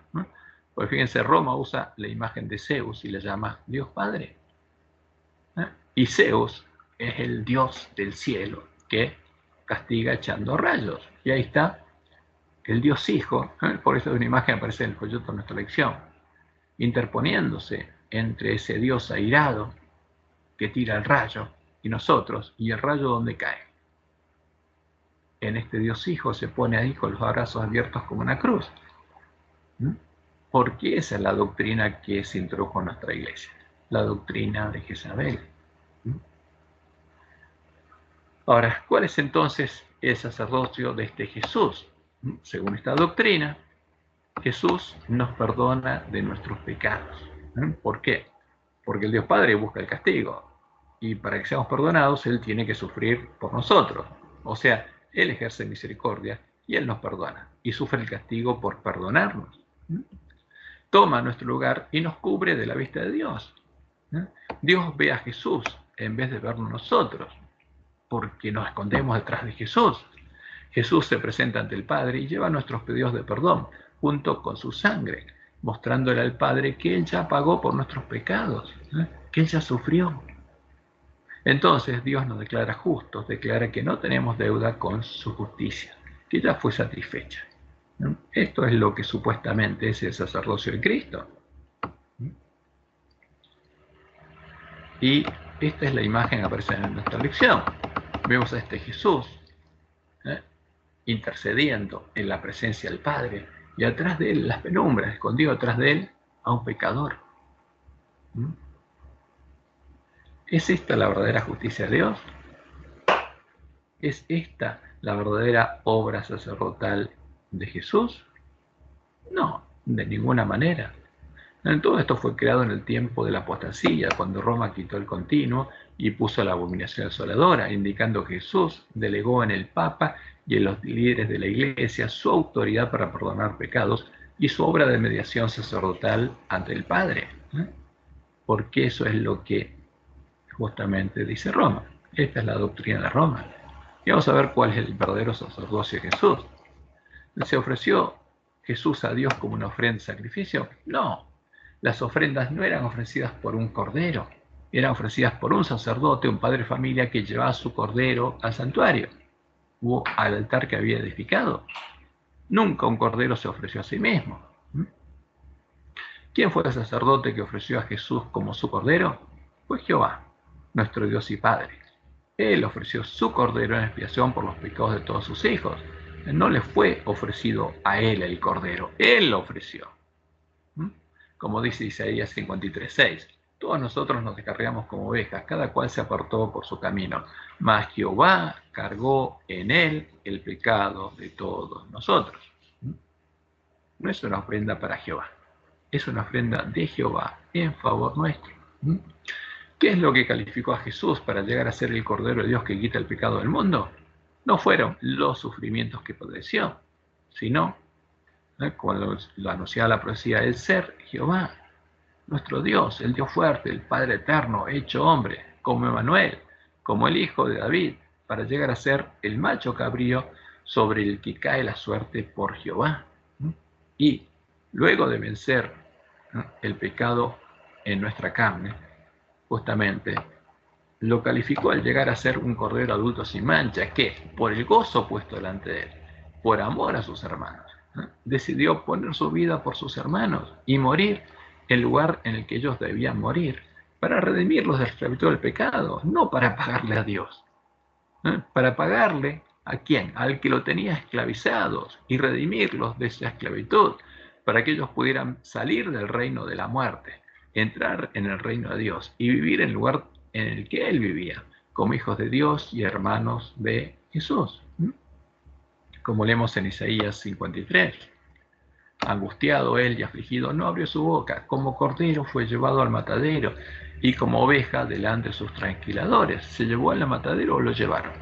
Pues fíjense, Roma usa la imagen de Zeus y la llama Dios Padre. Y Zeus es el Dios del cielo que castiga echando rayos. Y ahí está el Dios Hijo, por eso una imagen aparece en el folleto de nuestra lección, interponiéndose entre ese Dios airado que tira el rayo y nosotros, y el rayo ¿dónde cae? En este Dios Hijo se pone ahí con los brazos abiertos como una cruz. Porque esa es la doctrina que se introdujo en nuestra iglesia, la doctrina de Jezabel. Ahora, ¿cuál es entonces el sacerdocio de este Jesús? Según esta doctrina, Jesús nos perdona de nuestros pecados. ¿Por qué? Porque el Dios Padre busca el castigo. Y para que seamos perdonados, Él tiene que sufrir por nosotros. O sea, Él ejerce misericordia y Él nos perdona. Y sufre el castigo por perdonarnos. Toma nuestro lugar y nos cubre de la vista de Dios. Dios ve a Jesús en vez de vernos nosotros, porque nos escondemos detrás de Jesús. Jesús se presenta ante el Padre y lleva nuestros pedidos de perdón junto con su sangre, mostrándole al Padre que Él ya pagó por nuestros pecados, que Él ya sufrió. Entonces Dios nos declara justos, declara que no tenemos deuda con su justicia. que ya fue satisfecha. ¿No? Esto es lo que supuestamente es el sacerdocio de Cristo. Y esta es la imagen que aparece en nuestra lección. Vemos a este Jesús intercediendo en la presencia del Padre, y atrás de él, las penumbras, escondido atrás de él, a un pecador. ¿Es esta la verdadera justicia de Dios? ¿Es esta la verdadera obra sacerdotal de Jesús? No, de ninguna manera. Todo esto fue creado en el tiempo de la apostasía, cuando Roma quitó el continuo y puso la abominación asoladora, indicando que Jesús delegó en el Papa y en los líderes de la Iglesia su autoridad para perdonar pecados y su obra de mediación sacerdotal ante el Padre. Porque eso es lo que justamente dice Roma. Esta es la doctrina de Roma. Y vamos a ver cuál es el verdadero sacerdocio de Jesús. ¿Se ofreció Jesús a Dios como una ofrenda de sacrificio? No. Las ofrendas no eran ofrecidas por un cordero, eran ofrecidas por un sacerdote, un padre de familia que llevaba su cordero al santuario o al altar que había edificado. Nunca un cordero se ofreció a sí mismo. ¿Quién fue el sacerdote que ofreció a Jesús como su cordero? Fue Jehová, nuestro Dios y Padre. Él ofreció su cordero en expiación por los pecados de todos sus hijos. No le fue ofrecido a él el cordero, él lo ofreció. Como dice Isaías 53:6, todos nosotros nos descargamos como ovejas, cada cual se apartó por su camino, mas Jehová cargó en él el pecado de todos nosotros. No es una ofrenda para Jehová, es una ofrenda de Jehová en favor nuestro. ¿Qué es lo que calificó a Jesús para llegar a ser el Cordero de Dios que quita el pecado del mundo? No fueron los sufrimientos que padeció, sino, cuando lo anunciaba la profecía, el ser Jehová, nuestro Dios, el Dios fuerte, el Padre eterno, hecho hombre, como Emmanuel, como el Hijo de David, para llegar a ser el macho cabrío sobre el que cae la suerte por Jehová. Y luego de vencer el pecado en nuestra carne, justamente lo calificó al llegar a ser un cordero adulto sin mancha, que por el gozo puesto delante de él, por amor a sus hermanos, decidió poner su vida por sus hermanos y morir en el lugar en el que ellos debían morir, para redimirlos de la esclavitud del pecado, no para pagarle a Dios. Para pagarle ¿a quién? Al que lo tenía esclavizados y redimirlos de esa esclavitud, para que ellos pudieran salir del reino de la muerte, entrar en el reino de Dios y vivir en el lugar en el que él vivía, como hijos de Dios y hermanos de Jesús. Como leemos en Isaías 53. Angustiado él y afligido, no abrió su boca, como cordero fue llevado al matadero, y como oveja delante de sus trasquiladores. ¿Se llevó al matadero o lo llevaron?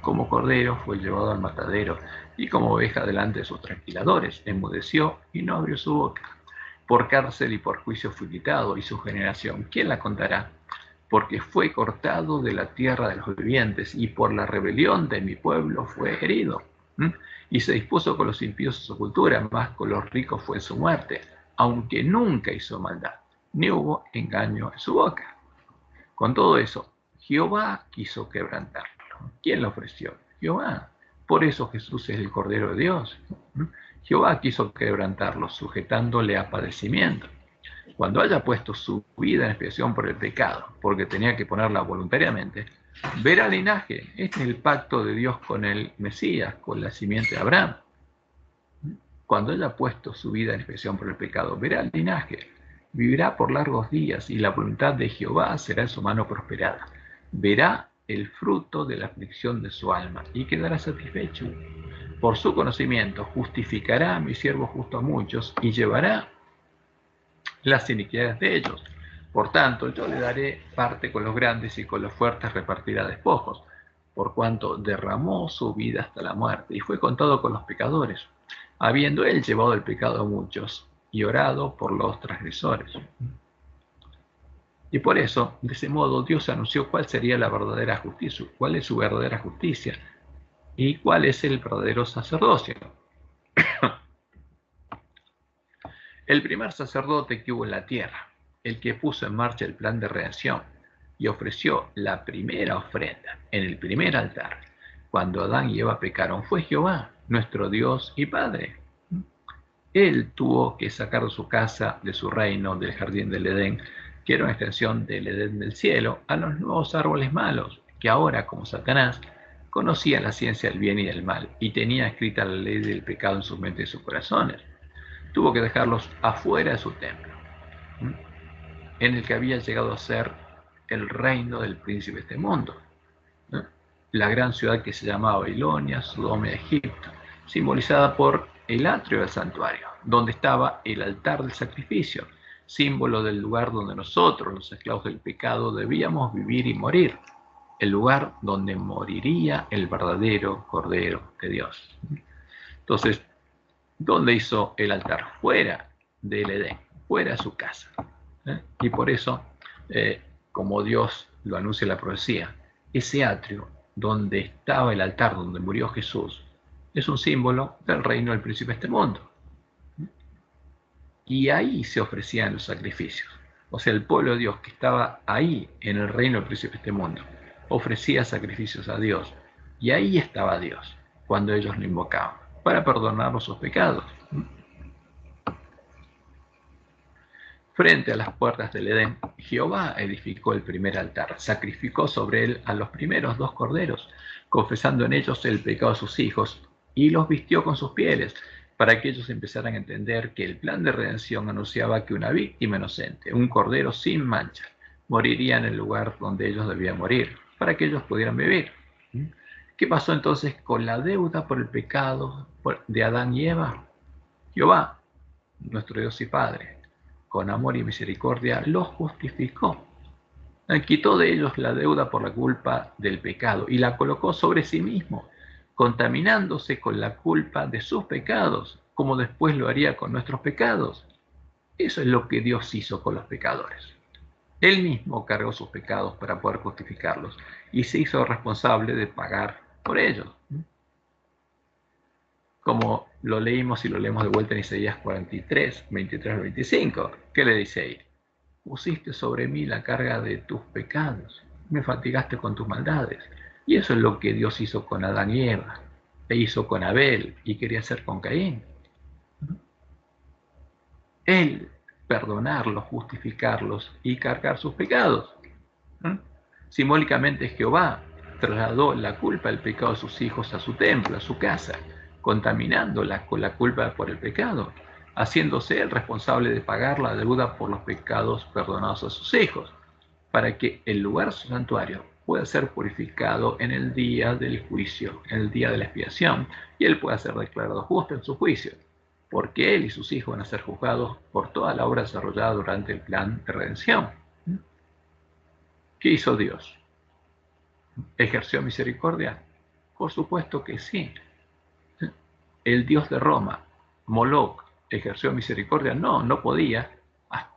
Como cordero fue llevado al matadero, y como oveja delante de sus trasquiladores. Enmudeció y no abrió su boca. Por cárcel y por juicio fue quitado, y su generación, ¿quién la contará? Porque fue cortado de la tierra de los vivientes, y por la rebelión de mi pueblo fue herido. Y se dispuso con los impíos su sepultura, más con los ricos fue su muerte, aunque nunca hizo maldad, ni hubo engaño en su boca. Con todo eso, Jehová quiso quebrantarlo. ¿Quién lo ofreció? Jehová. Por eso Jesús es el Cordero de Dios. Jehová quiso quebrantarlo, sujetándole a padecimiento. Cuando haya puesto su vida en expiación por el pecado, porque tenía que ponerla voluntariamente, verá linaje. Este es el pacto de Dios con el Mesías, con la simiente de Abraham. Cuando haya puesto su vida en expiación por el pecado, verá el linaje, vivirá por largos días, y la voluntad de Jehová será en su mano prosperada. Verá el fruto de la aflicción de su alma, y quedará satisfecho. Por su conocimiento justificará a mi siervo justo a muchos, y llevará las iniquidades de ellos. Por tanto, yo le daré parte con los grandes, y con los fuertes repartirá despojos, por cuanto derramó su vida hasta la muerte, y fue contado con los pecadores, habiendo él llevado el pecado a muchos, y orado por los transgresores. Y por eso, de ese modo, Dios anunció cuál sería la verdadera justicia, cuál es su verdadera justicia, y cuál es el verdadero sacerdocio. El primer sacerdote que hubo en la tierra, el que puso en marcha el plan de redención y ofreció la primera ofrenda en el primer altar, cuando Adán y Eva pecaron, fue Jehová. nuestro Dios y Padre. Él tuvo que sacar de su casa, de su reino, del jardín del Edén, que era una extensión del Edén del cielo, a los nuevos árboles malos, que ahora, como Satanás, conocía la ciencia del bien y del mal, y tenía escrita la ley del pecado en sus mentes y sus corazones. Tuvo que dejarlos afuera de su templo, en el que había llegado a ser el reino del príncipe de este mundo, la gran ciudad que se llamaba Babilonia, Sodoma de Egipto, simbolizada por el atrio del santuario, donde estaba el altar del sacrificio, símbolo del lugar donde nosotros, los esclavos del pecado, debíamos vivir y morir, el lugar donde moriría el verdadero Cordero de Dios. Entonces, ¿dónde hizo el altar? Fuera del Edén, fuera de su casa. Y por eso, como Dios lo anuncia en la profecía, ese atrio donde estaba el altar, donde murió Jesús, es un símbolo del reino del príncipe de este mundo. Y ahí se ofrecían los sacrificios. O sea, el pueblo de Dios que estaba ahí en el reino del príncipe de este mundo, ofrecía sacrificios a Dios. Y ahí estaba Dios, cuando ellos lo invocaban, para perdonarnos sus pecados. Frente a las puertas del Edén, Jehová edificó el primer altar, sacrificó sobre él a los primeros 2 corderos, confesando en ellos el pecado de sus hijos, y los vistió con sus pieles, para que ellos empezaran a entender que el plan de redención anunciaba que una víctima inocente, un cordero sin mancha, moriría en el lugar donde ellos debían morir, para que ellos pudieran vivir. ¿Qué pasó entonces con la deuda por el pecado de Adán y Eva? Jehová, nuestro Dios y Padre, con amor y misericordia, los justificó. Quitó de ellos la deuda por la culpa del pecado y la colocó sobre sí mismo, contaminándose con la culpa de sus pecados, como después lo haría con nuestros pecados. Eso es lo que Dios hizo con los pecadores. Él mismo cargó sus pecados para poder justificarlos y se hizo responsable de pagar por ellos. Como lo leímos y lo leemos de vuelta en Isaías 43, 23 al 25. ¿Qué le dice ahí? Pusiste sobre mí la carga de tus pecados, me fatigaste con tus maldades. Y eso es lo que Dios hizo con Adán y Eva, e hizo con Abel y quería hacer con Caín. Él perdonarlos, justificarlos y cargar sus pecados. Simbólicamente Jehová trasladó la culpa del pecado de sus hijos a su templo, a su casa, contaminándola con la culpa por el pecado, haciéndose el responsable de pagar la deuda por los pecados perdonados a sus hijos, para que el lugar santuario pueda ser purificado en el día del juicio, en el día de la expiación, y él pueda ser declarado justo en su juicio, porque él y sus hijos van a ser juzgados por toda la obra desarrollada durante el plan de redención. ¿Qué hizo Dios? ¿Ejerció misericordia? Por supuesto que sí. El dios de Roma, Moloch, ¿ejerció misericordia? No, no podía,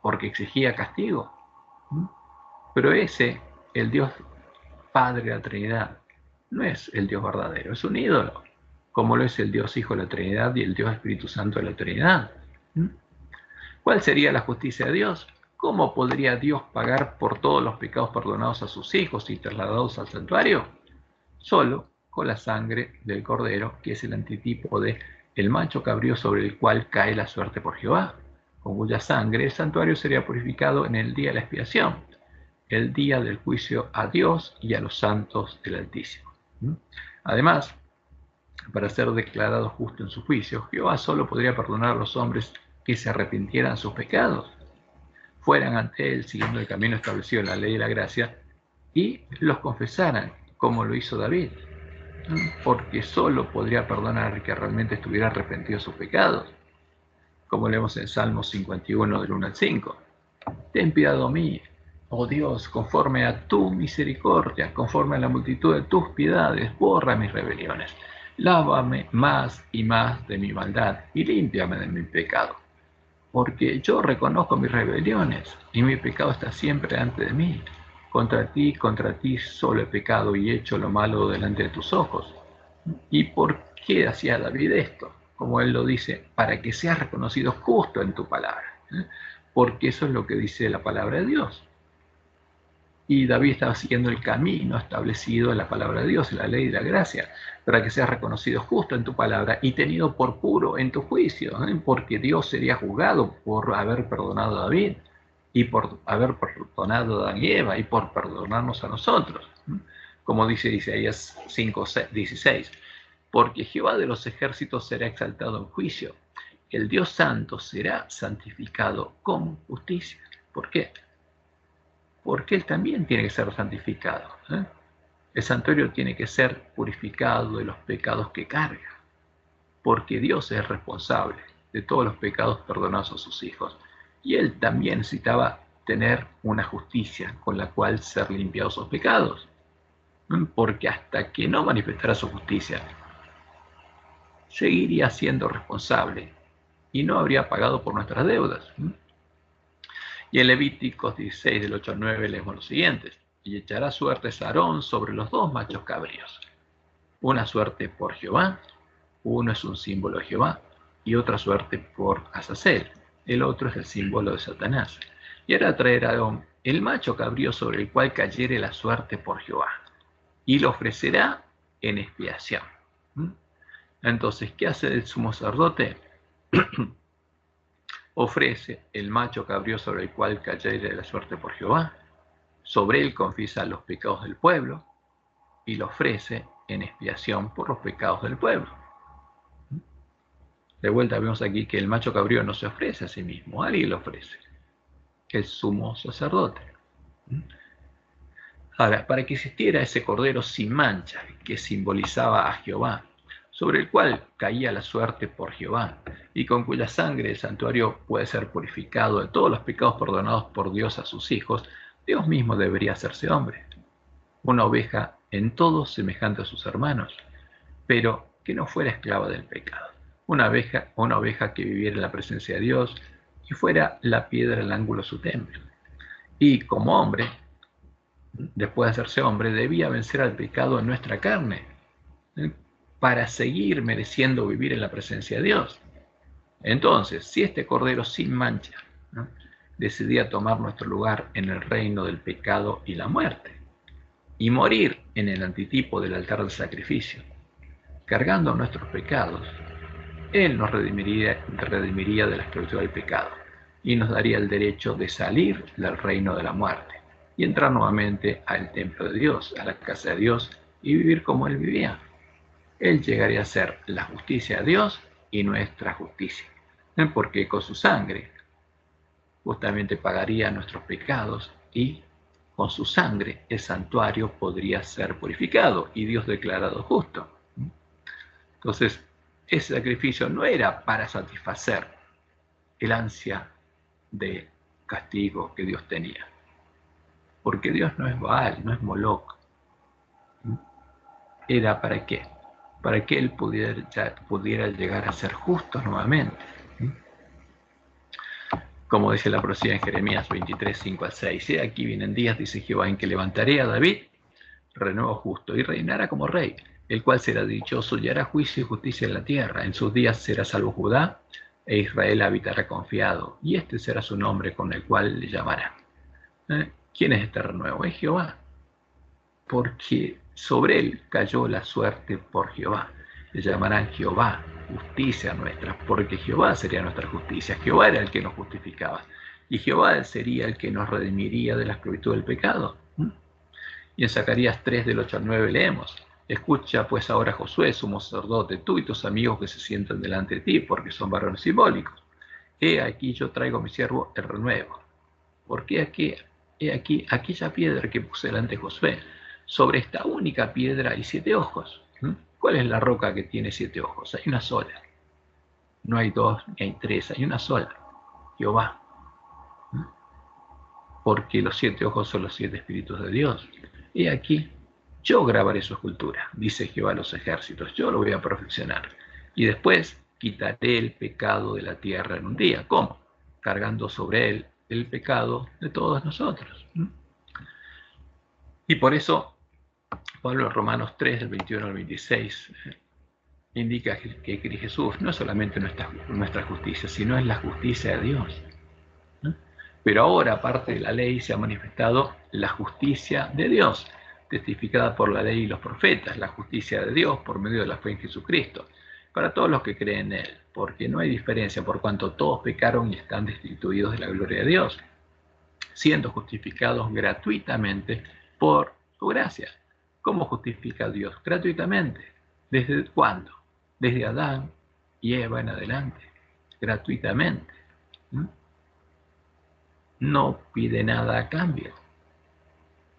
porque exigía castigo. Pero ese, el Dios Padre de la Trinidad, no es el Dios verdadero, es un ídolo, como lo es el Dios Hijo de la Trinidad y el Dios Espíritu Santo de la Trinidad. ¿Cuál sería la justicia de Dios? ¿Cómo podría Dios pagar por todos los pecados perdonados a sus hijos y trasladados al santuario? Solo con la sangre del cordero, que es el antitipo de el macho cabrío sobre el cual cae la suerte por Jehová, con cuya sangre el santuario sería purificado en el día de la expiación, el día del juicio a Dios y a los santos del Altísimo. Además, para ser declarado justo en su juicio, Jehová solo podría perdonar a los hombres que se arrepintieran de sus pecados, fueran ante él siguiendo el camino establecido en la ley de la gracia y los confesaran, como lo hizo David, porque solo podría perdonar al que realmente estuviera arrepentido de sus pecados, como leemos en Salmos 51 del 1 al 5. Ten piedad de mí, oh Dios, conforme a tu misericordia, conforme a la multitud de tus piedades, borra mis rebeliones, lávame más y más de mi maldad y límpiame de mi pecado, porque yo reconozco mis rebeliones y mi pecado está siempre delante de mí. Contra ti solo he pecado y he hecho lo malo delante de tus ojos. ¿Y por qué hacía David esto? Como él lo dice, para que seas reconocido justo en tu palabra. Porque eso es lo que dice la palabra de Dios. Y David estaba siguiendo el camino establecido en la palabra de Dios, en la ley de la gracia, para que seas reconocido justo en tu palabra y tenido por puro en tu juicio, porque Dios sería juzgado por haber perdonado a David y por haber perdonado a Adán y Eva y por perdonarnos a nosotros. Como dice Isaías 5:16, porque Jehová de los ejércitos será exaltado en juicio, el Dios santo será santificado con justicia. ¿Por qué? Porque Él también tiene que ser santificado. El santuario tiene que ser purificado de los pecados que carga, porque Dios es responsable de todos los pecados perdonados a sus hijos. Y Él también necesitaba tener una justicia con la cual ser limpiados sus pecados, porque hasta que no manifestara su justicia, seguiría siendo responsable y no habría pagado por nuestras deudas. Y en Levíticos 16, del 8 al 9, leemos los siguientes. Y echará suertes Aarón sobre los dos machos cabríos. Una suerte por Jehová, uno es un símbolo de Jehová, y otra suerte por Azazel, el otro es el símbolo de Satanás. Y hará traer a Aarón el macho cabrío sobre el cual cayere la suerte por Jehová, y lo ofrecerá en expiación. Entonces, ¿qué hace el sumo sacerdote? Ofrece el macho cabrío sobre el cual cayere la suerte por Jehová, sobre él confiesa los pecados del pueblo y lo ofrece en expiación por los pecados del pueblo. De vuelta vemos aquí que el macho cabrío no se ofrece a sí mismo, alguien lo ofrece, el sumo sacerdote. Ahora, para que existiera ese cordero sin mancha que simbolizaba a Jehová, sobre el cual caía la suerte por Jehová, y con cuya sangre el santuario puede ser purificado de todos los pecados perdonados por Dios a sus hijos, Dios mismo debería hacerse hombre, una oveja en todo semejante a sus hermanos, pero que no fuera esclava del pecado, una oveja que viviera en la presencia de Dios y fuera la piedra del ángulo de su templo. Y como hombre, después de hacerse hombre, debía vencer al pecado en nuestra carne, para seguir mereciendo vivir en la presencia de Dios. Entonces, si este cordero sin mancha, ¿no?, decidía tomar nuestro lugar en el reino del pecado y la muerte, y morir en el antitipo del altar del sacrificio, cargando nuestros pecados, Él nos redimiría de la esclavitud del pecado y nos daría el derecho de salir del reino de la muerte y entrar nuevamente al templo de Dios, a la casa de Dios, y vivir como Él vivía. Él llegaría a ser la justicia de Dios y nuestra justicia, porque con su sangre justamente pagaría nuestros pecados y con su sangre el santuario podría ser purificado y Dios declarado justo. Entonces, ese sacrificio no era para satisfacer el ansia de castigo que Dios tenía, porque Dios no es Baal, no es Moloch. ¿Era para qué? Para que Él pudiera llegar a ser justo nuevamente. Como dice la profecía en Jeremías 23, 5 al 6. Y aquí vienen días, dice Jehová, en que levantaré a David, renuevo justo, y reinará como rey, el cual será dichoso y hará juicio y justicia en la tierra. En sus días será salvo Judá, e Israel habitará confiado, y este será su nombre con el cual le llamará. ¿Quién es este renuevo? Es Jehová, porque sobre él cayó la suerte por Jehová. Le llamarán Jehová, justicia nuestra, porque Jehová sería nuestra justicia. Jehová era el que nos justificaba, y Jehová sería el que nos redimiría de la esclavitud del pecado. Y en Zacarías 3, del 8 al 9 leemos: escucha pues ahora, Josué, sumo sacerdote, tú y tus amigos que se sientan delante de ti, porque son varones simbólicos. He aquí yo traigo a mi siervo el renuevo. Porque he aquí aquella piedra que puse delante de Josué. Sobre esta única piedra hay 7 ojos. ¿Cuál es la roca que tiene 7 ojos? Hay una sola. No hay 2 ni hay 3, hay una sola. Jehová. Porque los 7 ojos son los 7 espíritus de Dios. He aquí, yo grabaré su escultura, dice Jehová a los ejércitos. Yo lo voy a perfeccionar. Y después quitaré el pecado de la tierra en un día. ¿Cómo? Cargando sobre él el pecado de todos nosotros. Y por eso Pablo en Romanos 3, del 21 al 26, indica que Jesús no es solamente nuestra justicia, sino es la justicia de Dios. Pero ahora, aparte de la ley, se ha manifestado la justicia de Dios, testificada por la ley y los profetas, la justicia de Dios por medio de la fe en Jesucristo, para todos los que creen en Él, porque no hay diferencia por cuanto todos pecaron y están destituidos de la gloria de Dios, siendo justificados gratuitamente por su gracia. ¿Cómo justifica Dios? Gratuitamente. ¿Desde cuándo? Desde Adán y Eva en adelante, gratuitamente. No pide nada a cambio,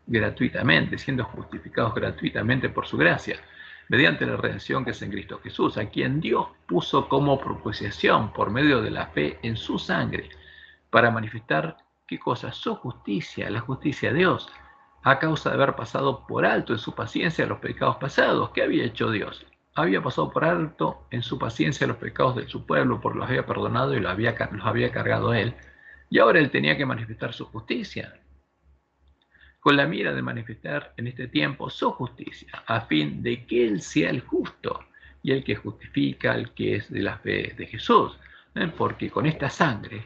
gratuitamente, siendo justificados gratuitamente por su gracia, mediante la redención que es en Cristo Jesús, a quien Dios puso como propiciación por medio de la fe en su sangre, para manifestar qué cosa, su justicia, la justicia de Dios, a causa de haber pasado por alto en su paciencia los pecados pasados. ¿Qué había hecho Dios? Había pasado por alto en su paciencia los pecados de su pueblo, por los había perdonado y los había cargado Él. Y ahora Él tenía que manifestar su justicia, con la mira de manifestar en este tiempo su justicia, a fin de que Él sea el justo y el que justifica al que es de la fe de Jesús. Porque con esta sangre,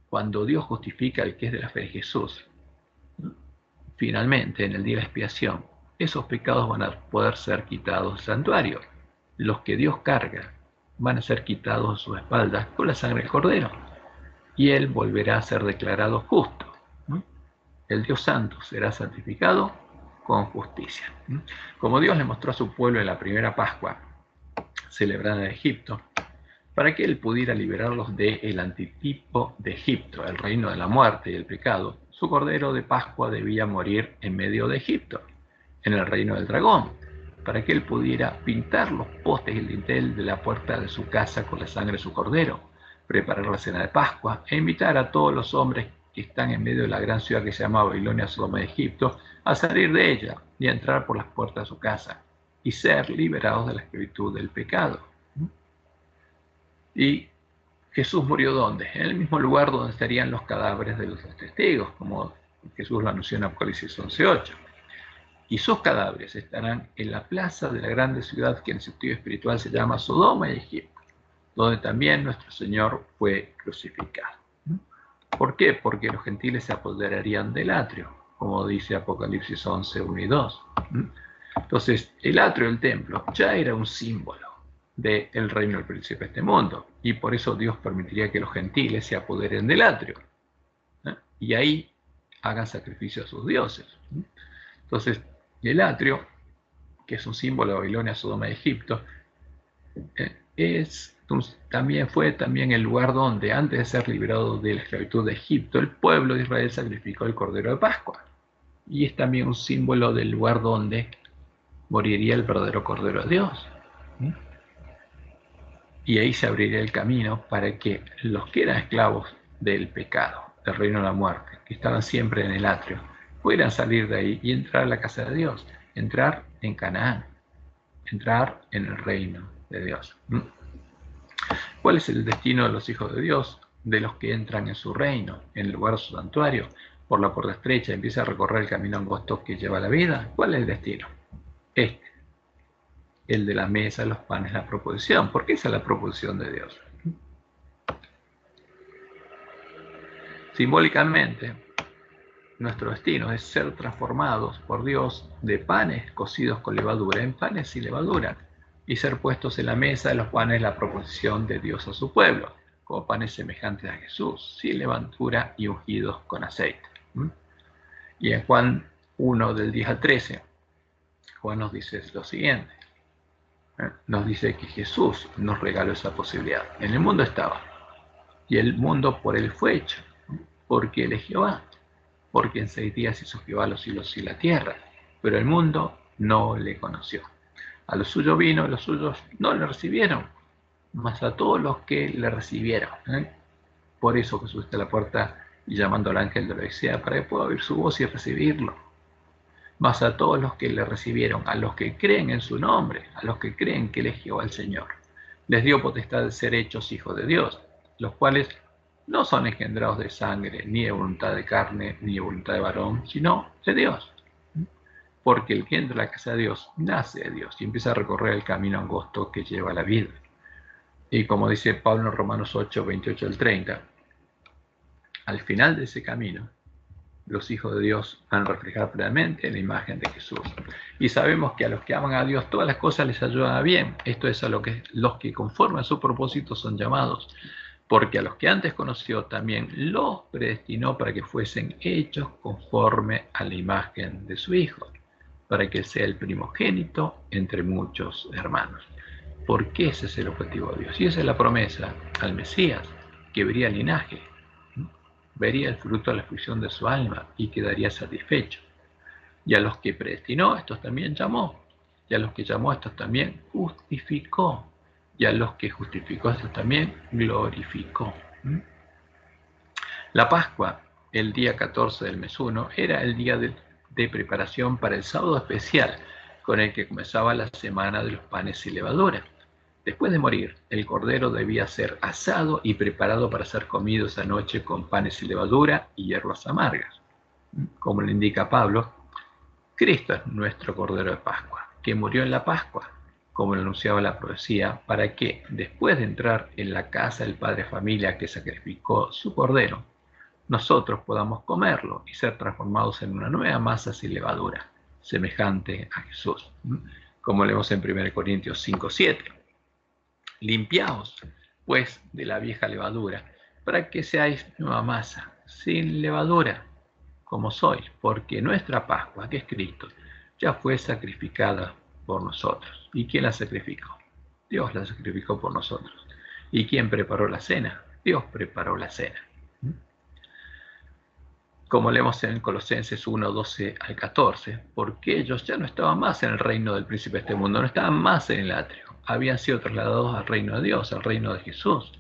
cuando Dios justifica al que es de la fe de Jesús, finalmente en el día de la expiación, esos pecados van a poder ser quitados del santuario. Los que Dios carga van a ser quitados de sus espaldas con la sangre del Cordero, y Él volverá a ser declarado justo. El Dios Santo será santificado con justicia. Como Dios le mostró a su pueblo en la primera Pascua, celebrada en Egipto, para que Él pudiera liberarlos del antitipo de Egipto, el reino de la muerte y el pecado, su Cordero de Pascua debía morir en medio de Egipto, en el reino del dragón, para que Él pudiera pintar los postes y el dintel de la puerta de su casa con la sangre de su Cordero, preparar la cena de Pascua e invitar a todos los hombres que están en medio de la gran ciudad que se llama Babilonia, Sodoma de Egipto, a salir de ella y a entrar por las puertas de su casa y ser liberados de la esclavitud del pecado. Y Jesús murió ¿dónde? En el mismo lugar donde estarían los cadáveres de los testigos, como Jesús lo anunció en Apocalipsis 11:8. Y sus cadáveres estarán en la plaza de la grande ciudad que en sentido espiritual se llama Sodoma y Egipto, donde también nuestro Señor fue crucificado. ¿Por qué? Porque los gentiles se apoderarían del atrio, como dice Apocalipsis 11:1 y 2. Entonces, el atrio del templo ya era un símbolo del reino del príncipe de este mundo, y por eso Dios permitiría que los gentiles se apoderen del atrio, y ahí hagan sacrificio a sus dioses. Entonces, el atrio, que es un símbolo de Babilonia, Sodoma y Egipto, fue también el lugar donde, antes de ser liberado de la esclavitud de Egipto, el pueblo de Israel sacrificó el Cordero de Pascua. Y es también un símbolo del lugar donde moriría el verdadero Cordero de Dios. Y ahí se abriría el camino para que los que eran esclavos del pecado, del reino de la muerte, que estaban siempre en el atrio, pudieran salir de ahí y entrar a la casa de Dios, entrar en Canaán, entrar en el reino de Dios. ¿Cuál es el destino de los hijos de Dios, de los que entran en su reino, en el lugar de su santuario, por la puerta estrecha, empieza a recorrer el camino angosto que lleva a la vida? ¿Cuál es el destino? El de la mesa, los panes, la proposición, porque esa es la proposición de Dios. Simbólicamente, nuestro destino es ser transformados por Dios de panes cocidos con levadura en panes sin levadura, y ser puestos en la mesa de los panes, la proposición de Dios a su pueblo, como panes semejantes a Jesús, sin levadura y ungidos con aceite. Y en Juan 1, del 10 al 13, Juan nos dice lo siguiente. Nos dice que Jesús nos regaló esa posibilidad. En el mundo estaba, y el mundo por él fue hecho, porque él es Jehová, porque en 6 días hizo Jehová los cielos y la tierra, pero el mundo no le conoció. A los suyos vino, los suyos no le recibieron, mas a todos los que le recibieron. Por eso Jesús está a la puerta y llamando al ángel de la Odisea para que pueda oír su voz y recibirlo. Mas a todos los que le recibieron, a los que creen en su nombre, a los que creen que él es Jehová el Señor, les dio potestad de ser hechos hijos de Dios, los cuales no son engendrados de sangre, ni de voluntad de carne, ni de voluntad de varón, sino de Dios. Porque el que entra a la casa de Dios nace de Dios y empieza a recorrer el camino angosto que lleva a la vida. Y como dice Pablo en Romanos 8, 28 al 30, al final de ese camino, los hijos de Dios van a reflejar plenamente la imagen de Jesús. Y sabemos que a los que aman a Dios todas las cosas les ayudan a bien. Esto es a lo que los que conforme a su propósito son llamados. Porque a los que antes conoció también los predestinó para que fuesen hechos conforme a la imagen de su Hijo, para que sea el primogénito entre muchos hermanos. Porque ese es el objetivo de Dios. Y esa es la promesa al Mesías, que vería el linaje, vería el fruto de la aflicción de su alma y quedaría satisfecho. Y a los que predestinó, estos también llamó. Y a los que llamó, estos también justificó. Y a los que justificó, estos también glorificó. La Pascua, el día 14 del mes 1, era el día de preparación para el sábado especial, con el que comenzaba la semana de los panes y levadura. Después de morir, el cordero debía ser asado y preparado para ser comido esa noche con panes y levadura y hierbas amargas. Como le indica Pablo, Cristo es nuestro cordero de Pascua, que murió en la Pascua, como lo anunciaba la profecía, para que, después de entrar en la casa del padre de familia que sacrificó su cordero, nosotros podamos comerlo y ser transformados en una nueva masa sin levadura, semejante a Jesús, como leemos en 1 Corintios 5:7. Limpiaos, pues, de la vieja levadura, para que seáis nueva masa, sin levadura, como sois, porque nuestra Pascua, que es Cristo, ya fue sacrificada por nosotros. ¿Y quién la sacrificó? Dios la sacrificó por nosotros. ¿Y quién preparó la cena? Dios preparó la cena. Como leemos en Colosenses 1:12-14, porque ellos ya no estaban más en el reino del príncipe de este mundo, no estaban más en el atrio, habían sido trasladados al reino de Dios, al reino de Jesús,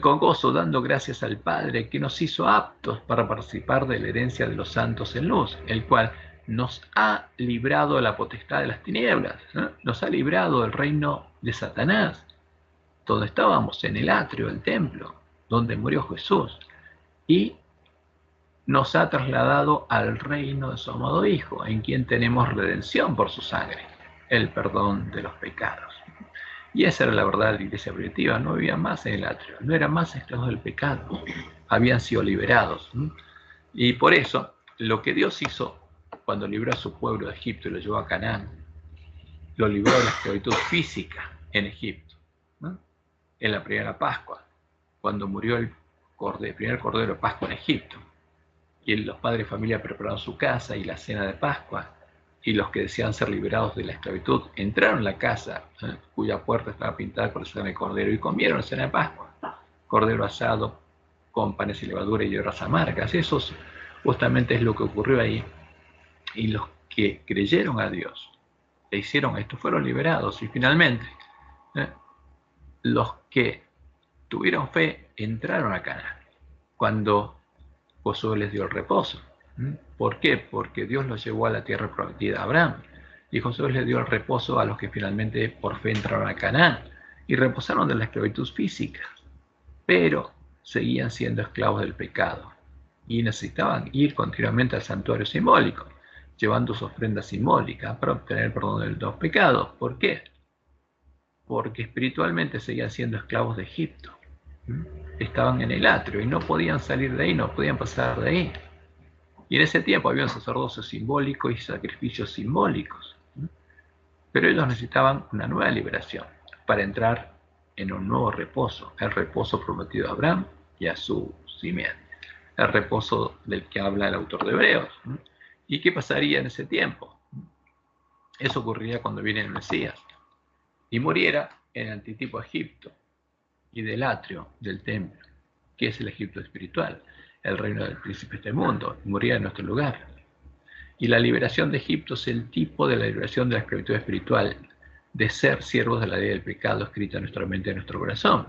con gozo dando gracias al Padre que nos hizo aptos para participar de la herencia de los santos en luz, el cual nos ha librado de la potestad de las tinieblas, nos ha librado del reino de Satanás, donde estábamos en el atrio del templo, donde murió Jesús, y nos ha trasladado al reino de su amado Hijo, en quien tenemos redención por su sangre, el perdón de los pecados. Y esa era la verdad de la iglesia primitiva, no vivían más en el atrio, no eran más esclavos del pecado, habían sido liberados. Y por eso, lo que Dios hizo cuando libró a su pueblo de Egipto y lo llevó a Canaán, lo libró de la esclavitud física en Egipto, en la primera Pascua, cuando murió el primer cordero de Pascua en Egipto. Y los padres de familia prepararon su casa y la cena de Pascua, y los que deseaban ser liberados de la esclavitud entraron en la casa, cuya puerta estaba pintada con la sangre de cordero, y comieron la cena de Pascua, cordero asado con panes y levadura y hierbas amargas. Eso justamente es lo que ocurrió ahí, y los que creyeron a Dios e hicieron esto fueron liberados, y finalmente los que tuvieron fe entraron a Canaán cuando Josué les dio el reposo. ¿Por qué? Porque Dios los llevó a la tierra prometida a Abraham. Y Josué les dio el reposo a los que finalmente por fe entraron a Canaán y reposaron de la esclavitud física, pero seguían siendo esclavos del pecado y necesitaban ir continuamente al santuario simbólico, llevando sus ofrendas simbólicas para obtener el perdón de los pecados. ¿Por qué? Porque espiritualmente seguían siendo esclavos de Egipto. Estaban en el atrio y no podían salir de ahí, no podían pasar de ahí. Y en ese tiempo había un sacerdocio simbólico y sacrificios simbólicos. Pero ellos necesitaban una nueva liberación para entrar en un nuevo reposo, el reposo prometido a Abraham y a su simiente, el reposo del que habla el autor de Hebreos. ¿Y qué pasaría en ese tiempo? Eso ocurriría cuando viene el Mesías y muriera en el antitipo Egipto y del atrio del templo, que es el Egipto espiritual, el reino del príncipe de este mundo, moría en nuestro lugar. Y la liberación de Egipto es el tipo de la liberación de la esclavitud espiritual, de ser siervos de la ley del pecado escrita en nuestra mente y en nuestro corazón.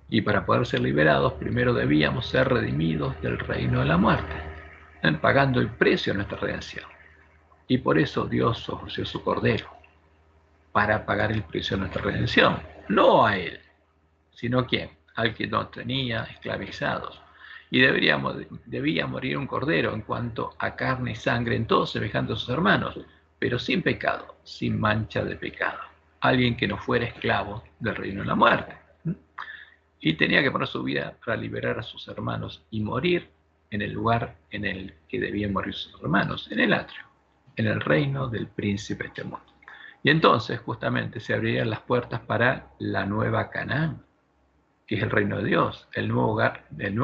Y para poder ser liberados, primero debíamos ser redimidos del reino de la muerte, pagando el precio de nuestra redención. Y por eso Dios ofreció su cordero, para pagar el precio de nuestra redención. No a él, sino ¿quién? Al que nos tenía esclavizados. Y debía morir un cordero en cuanto a carne y sangre, en todo semejante a sus hermanos, pero sin pecado, sin mancha de pecado. Alguien que no fuera esclavo del reino de la muerte. Y tenía que poner su vida para liberar a sus hermanos y morir en el lugar en el que debían morir sus hermanos, en el atrio, en el reino del príncipe de este mundo. Y entonces justamente se abrirían las puertas para la nueva Canaán, que es el reino de Dios, el nuevo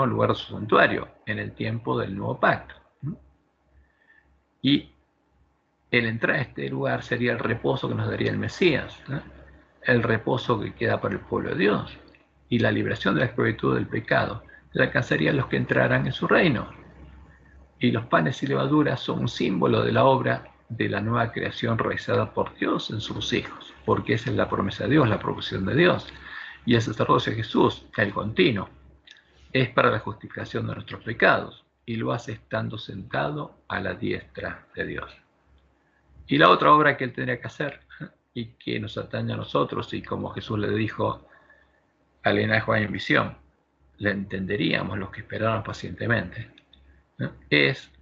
lugar de su santuario, en el tiempo del nuevo pacto. Y el entrar a este lugar sería el reposo que nos daría el Mesías, ¿no? El reposo que queda para el pueblo de Dios. Y la liberación de la esclavitud del pecado la alcanzarían los que entraran en su reino. Y los panes y levaduras son un símbolo de la obra de la nueva creación realizada por Dios en sus hijos, porque esa es la promesa de Dios, la provisión de Dios. Y el sacerdocio de Jesús, el continuo, es para la justificación de nuestros pecados, y lo hace estando sentado a la diestra de Dios. Y la otra obra que él tendría que hacer, y que nos atañe a nosotros, y como Jesús le dijo a Elena de Juan en visión, la entenderíamos los que esperaron pacientemente, ¿no? Es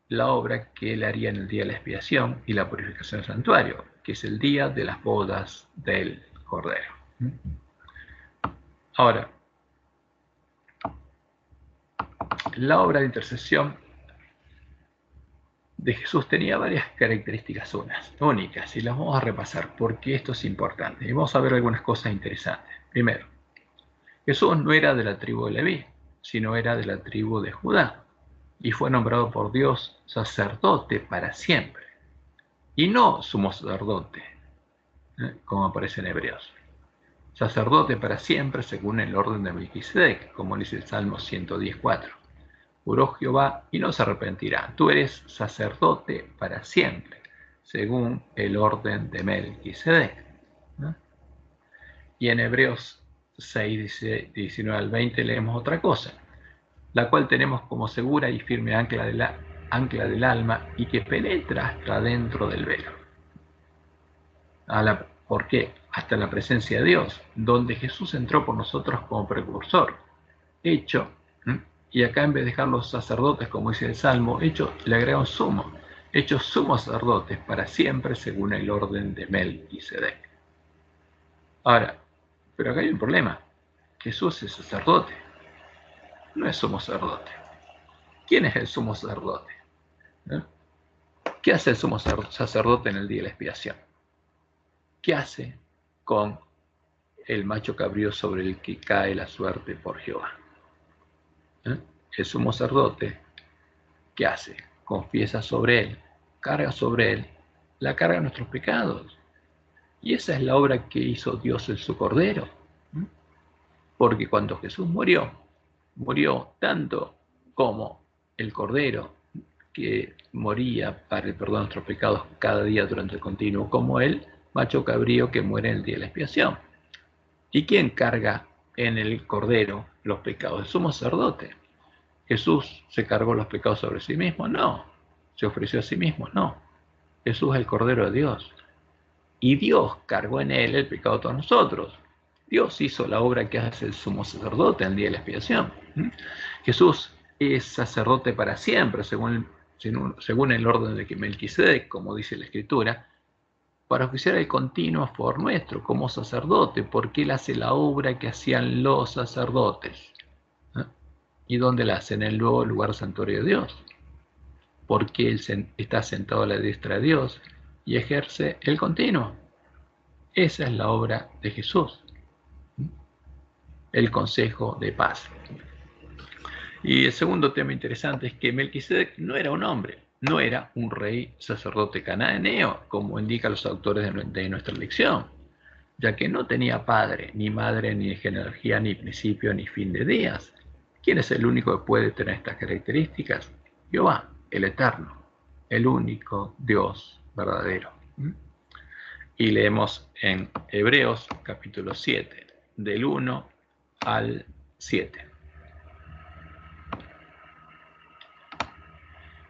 la obra que él haría en el día de la expiación y la purificación del santuario, que es el día de las bodas del Cordero. Ahora, la obra de intercesión de Jesús tenía varias características únicas, y las vamos a repasar porque esto es importante. Y vamos a ver algunas cosas interesantes. Primero, Jesús no era de la tribu de Leví, sino era de la tribu de Judá, y fue nombrado por Dios sacerdote para siempre, y no sumo sacerdote, como aparece en Hebreos. Sacerdote para siempre según el orden de Melquisedec, como dice el Salmo 110:4. Juró Jehová y no se arrepentirá. Tú eres sacerdote para siempre, según el orden de Melquisedec, ¿no? Y en Hebreos 6, 19 al 20 leemos otra cosa, la cual tenemos como segura y firme ancla del alma, y que penetra hasta dentro del velo. ¿Por qué? Hasta la presencia de Dios, donde Jesús entró por nosotros como precursor, hecho, y acá en vez de dejar los sacerdotes, como dice el Salmo, hecho, le agrega un sumo, hechos sumos sacerdotes para siempre según el orden de Melquisedec. Ahora, pero acá hay un problema. Jesús es sacerdote, no es sumo sacerdote. ¿Quién es el sumo sacerdote? ¿Qué hace el sumo sacerdote en el día de la expiación? ¿Qué hace con el macho cabrío sobre el que cae la suerte por Jehová? El sumo sacerdote, ¿qué hace? Confiesa sobre él, carga sobre él la carga de nuestros pecados. Y esa es la obra que hizo Dios en su Cordero. Porque cuando Jesús murió tanto como el Cordero que moría para el perdón de nuestros pecados cada día durante el continuo, como el macho cabrío que muere en el día de la expiación. ¿Y quién carga en el Cordero los pecados? El sumo sacerdote. ¿Jesús se cargó los pecados sobre sí mismo? No. ¿Se ofreció a sí mismo? No. Jesús es el Cordero de Dios. Y Dios cargó en él el pecado de todos nosotros. Dios hizo la obra que hace el sumo sacerdote en el día de la expiación. Jesús es sacerdote para siempre, según el orden de Melquisedec, como dice la Escritura, para oficiar el continuo a favor nuestro como sacerdote, porque él hace la obra que hacían los sacerdotes. ¿Y dónde la hace? En el nuevo lugar santuario de Dios, porque él está sentado a la diestra de Dios y ejerce el continuo. Esa es la obra de Jesús, el consejo de paz. Y el segundo tema interesante es que Melquisedec no era un hombre, no era un rey sacerdote cananeo, como indican los autores de nuestra lección, ya que no tenía padre, ni madre, ni genealogía, ni principio, ni fin de días. ¿Quién es el único que puede tener estas características? Jehová, el Eterno, el único Dios verdadero. Y leemos en Hebreos capítulo 7, del 1 al 7.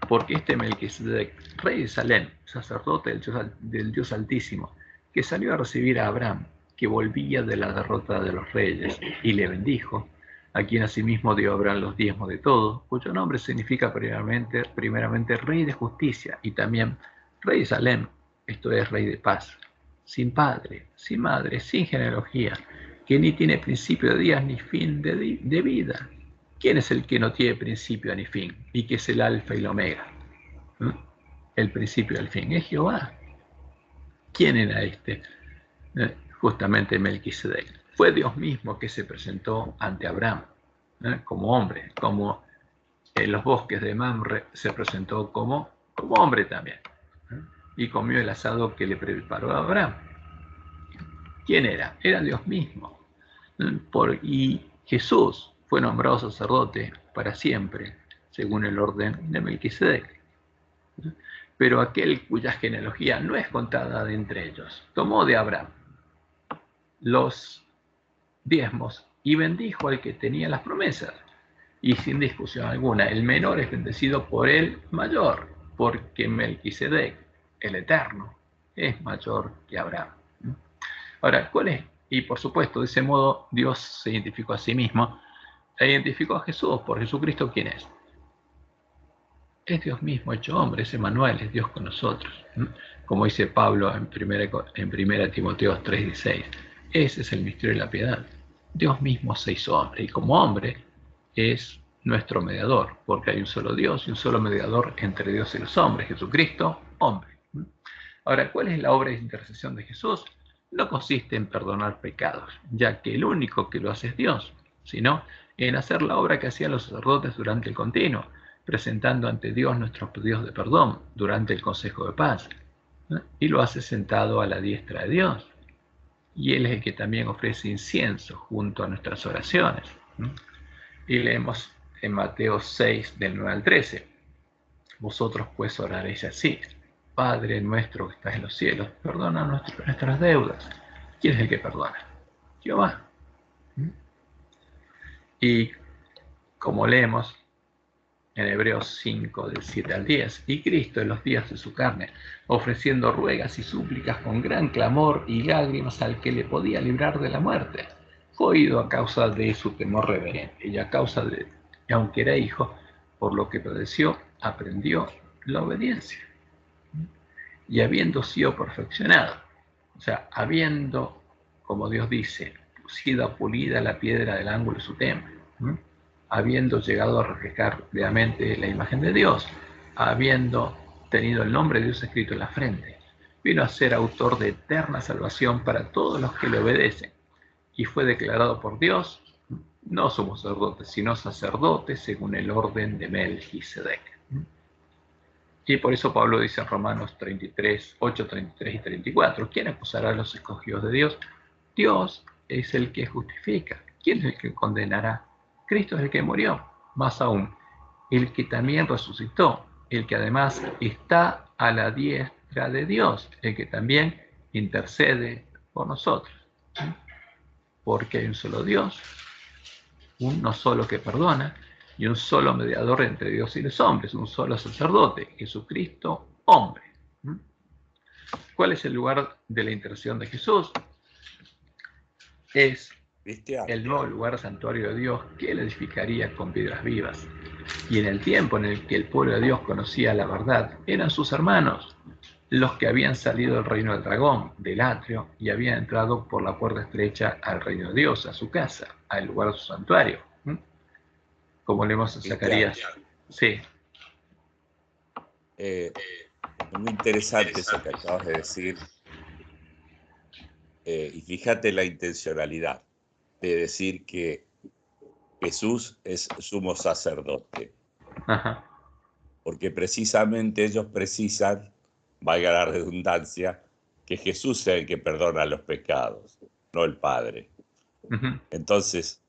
Porque este Melquisedec, rey de Salem, sacerdote del Dios Altísimo, que salió a recibir a Abraham, que volvía de la derrota de los reyes, y le bendijo, a quien asimismo dio a Abraham los diezmos de todo, cuyo nombre significa primeramente rey de justicia, y también rey de Salem, esto es rey de paz, sin padre, sin madre, sin genealogía, que ni tiene principio de días ni fin de vida, ¿Quién es el que no tiene principio ni fin y que es el alfa y el omega? ¿Mm? El principio y el fin es Jehová. ¿Quién era este? Justamente Melquisedec. Fue Dios mismo que se presentó ante Abraham como hombre, como en los bosques de Mamre se presentó como hombre también, y comió el asado que le preparó a Abraham. ¿Quién era? Era Dios mismo. Y Jesús fue nombrado sacerdote para siempre, según el orden de Melquisedec. Pero aquel cuya genealogía no es contada de entre ellos, tomó de Abraham los diezmos y bendijo al que tenía las promesas. Y sin discusión alguna, el menor es bendecido por el mayor, porque Melquisedec, el eterno, es mayor que Abraham. Ahora, ¿cuál es? Y por supuesto, de ese modo Dios se identificó a sí mismo, e identificó a Jesús. Por Jesucristo, ¿quién es? Es Dios mismo hecho hombre, es Emmanuel, es Dios con nosotros. Como dice Pablo en 1 Timoteo 3:16, ese es el misterio de la piedad. Dios mismo se hizo hombre y como hombre es nuestro mediador, porque hay un solo Dios y un solo mediador entre Dios y los hombres, Jesucristo, hombre. Ahora, ¿cuál es la obra de intercesión de Jesús? No consiste en perdonar pecados, ya que el único que lo hace es Dios, sino en hacer la obra que hacían los sacerdotes durante el continuo, presentando ante Dios nuestros pedidos de perdón durante el Consejo de Paz. Y lo hace sentado a la diestra de Dios. Y Él es el que también ofrece incienso junto a nuestras oraciones. Y leemos en Mateo 6, del 9 al 13. Vosotros pues oraréis así: Padre nuestro que estás en los cielos, perdona nuestras deudas. ¿Quién es el que perdona? Jehová. Y como leemos en Hebreos 5, del 7 al 10, y Cristo en los días de su carne, ofreciendo ruegas y súplicas con gran clamor y lágrimas al que le podía librar de la muerte, fue oído a causa de su temor reverente, y a causa de, aunque era hijo, por lo que padeció, aprendió la obediencia. Y habiendo sido perfeccionado, o sea, habiendo, como Dios dice, sido pulida la piedra del ángulo de su templo, habiendo llegado a reflejar plenamente la imagen de Dios, habiendo tenido el nombre de Dios escrito en la frente, vino a ser autor de eterna salvación para todos los que le obedecen, y fue declarado por Dios, no somos sacerdotes, sino sacerdotes según el orden de Melquisedec. Y por eso Pablo dice en Romanos 33, 8, 33 y 34, ¿quién acusará a los escogidos de Dios? Dios es el que justifica. ¿Quién es el que condenará? Cristo es el que murió. Más aún, el que también resucitó, el que además está a la diestra de Dios, el que también intercede por nosotros. Porque hay un solo Dios, uno solo que perdona, y un solo mediador entre Dios y los hombres, un solo sacerdote, Jesucristo, hombre. ¿Cuál es el lugar de la intercesión de Jesús? Es el nuevo lugar santuario de Dios que él edificaría con piedras vivas. Y en el tiempo en el que el pueblo de Dios conocía la verdad, eran sus hermanos, los que habían salido del reino del dragón, del atrio, y habían entrado por la puerta estrecha al reino de Dios, a su casa, al lugar de su santuario. Como leemos en Zacarías. Sí. Es muy interesante eso que acabas de decir. Y fíjate la intencionalidad de decir que Jesús es sumo sacerdote. Ajá. Porque precisamente ellos precisan, valga la redundancia, que Jesús sea el que perdona los pecados, no el Padre. Entonces,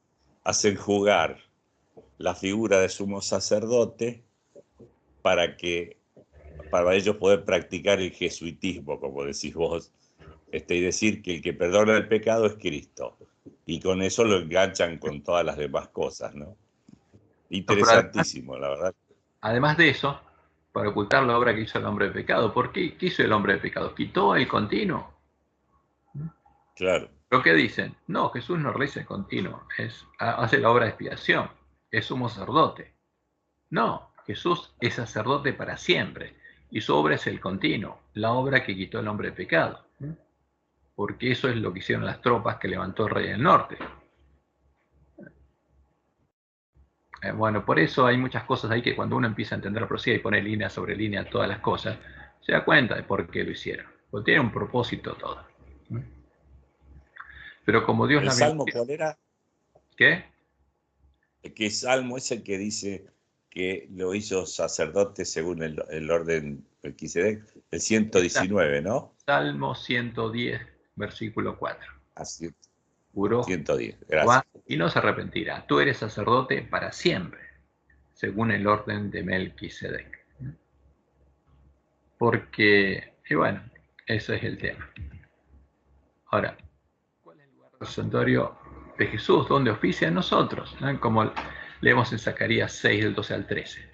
hacen jugar la figura de sumo sacerdote para ellos poder practicar el jesuitismo, como decís vos, y decir que el que perdona el pecado es Cristo. Y con eso lo enganchan con todas las demás cosas, ¿no? Interesantísimo, la verdad. Además de eso, para ocultar la obra que hizo el hombre de pecado, ¿por qué hizo el hombre de pecado? ¿Quitó el continuo? Claro. ¿Pero qué dicen? No, Jesús no realiza el continuo, hace la obra de expiación, es sumo sacerdote. No, Jesús es sacerdote para siempre, y su obra es el continuo, la obra que quitó el hombre de pecado. Porque eso es lo que hicieron las tropas que levantó el rey del norte. Bueno, por eso hay muchas cosas ahí que cuando uno empieza a entender la profecía y pone línea sobre línea todas las cosas, se da cuenta de por qué lo hicieron. Porque tiene un propósito todo. Pero como Dios ¿El la salmo bendice... cuál era? ¿Qué? ¿Qué salmo es el que dice que lo hizo sacerdote según el orden Melquisedec? El 119, ¿no? Salmo 110, versículo 4. Así, Juró 110, Jehová gracias. y no se arrepentirá. Tú eres sacerdote para siempre, según el orden de Melquisedec. Porque, y bueno, ese es el tema. Ahora, ¿cuál es el lugar del santuario de Jesús? ¿Dónde oficia en nosotros? ¿No? Como leemos en Zacarías 6, del 12 al 13.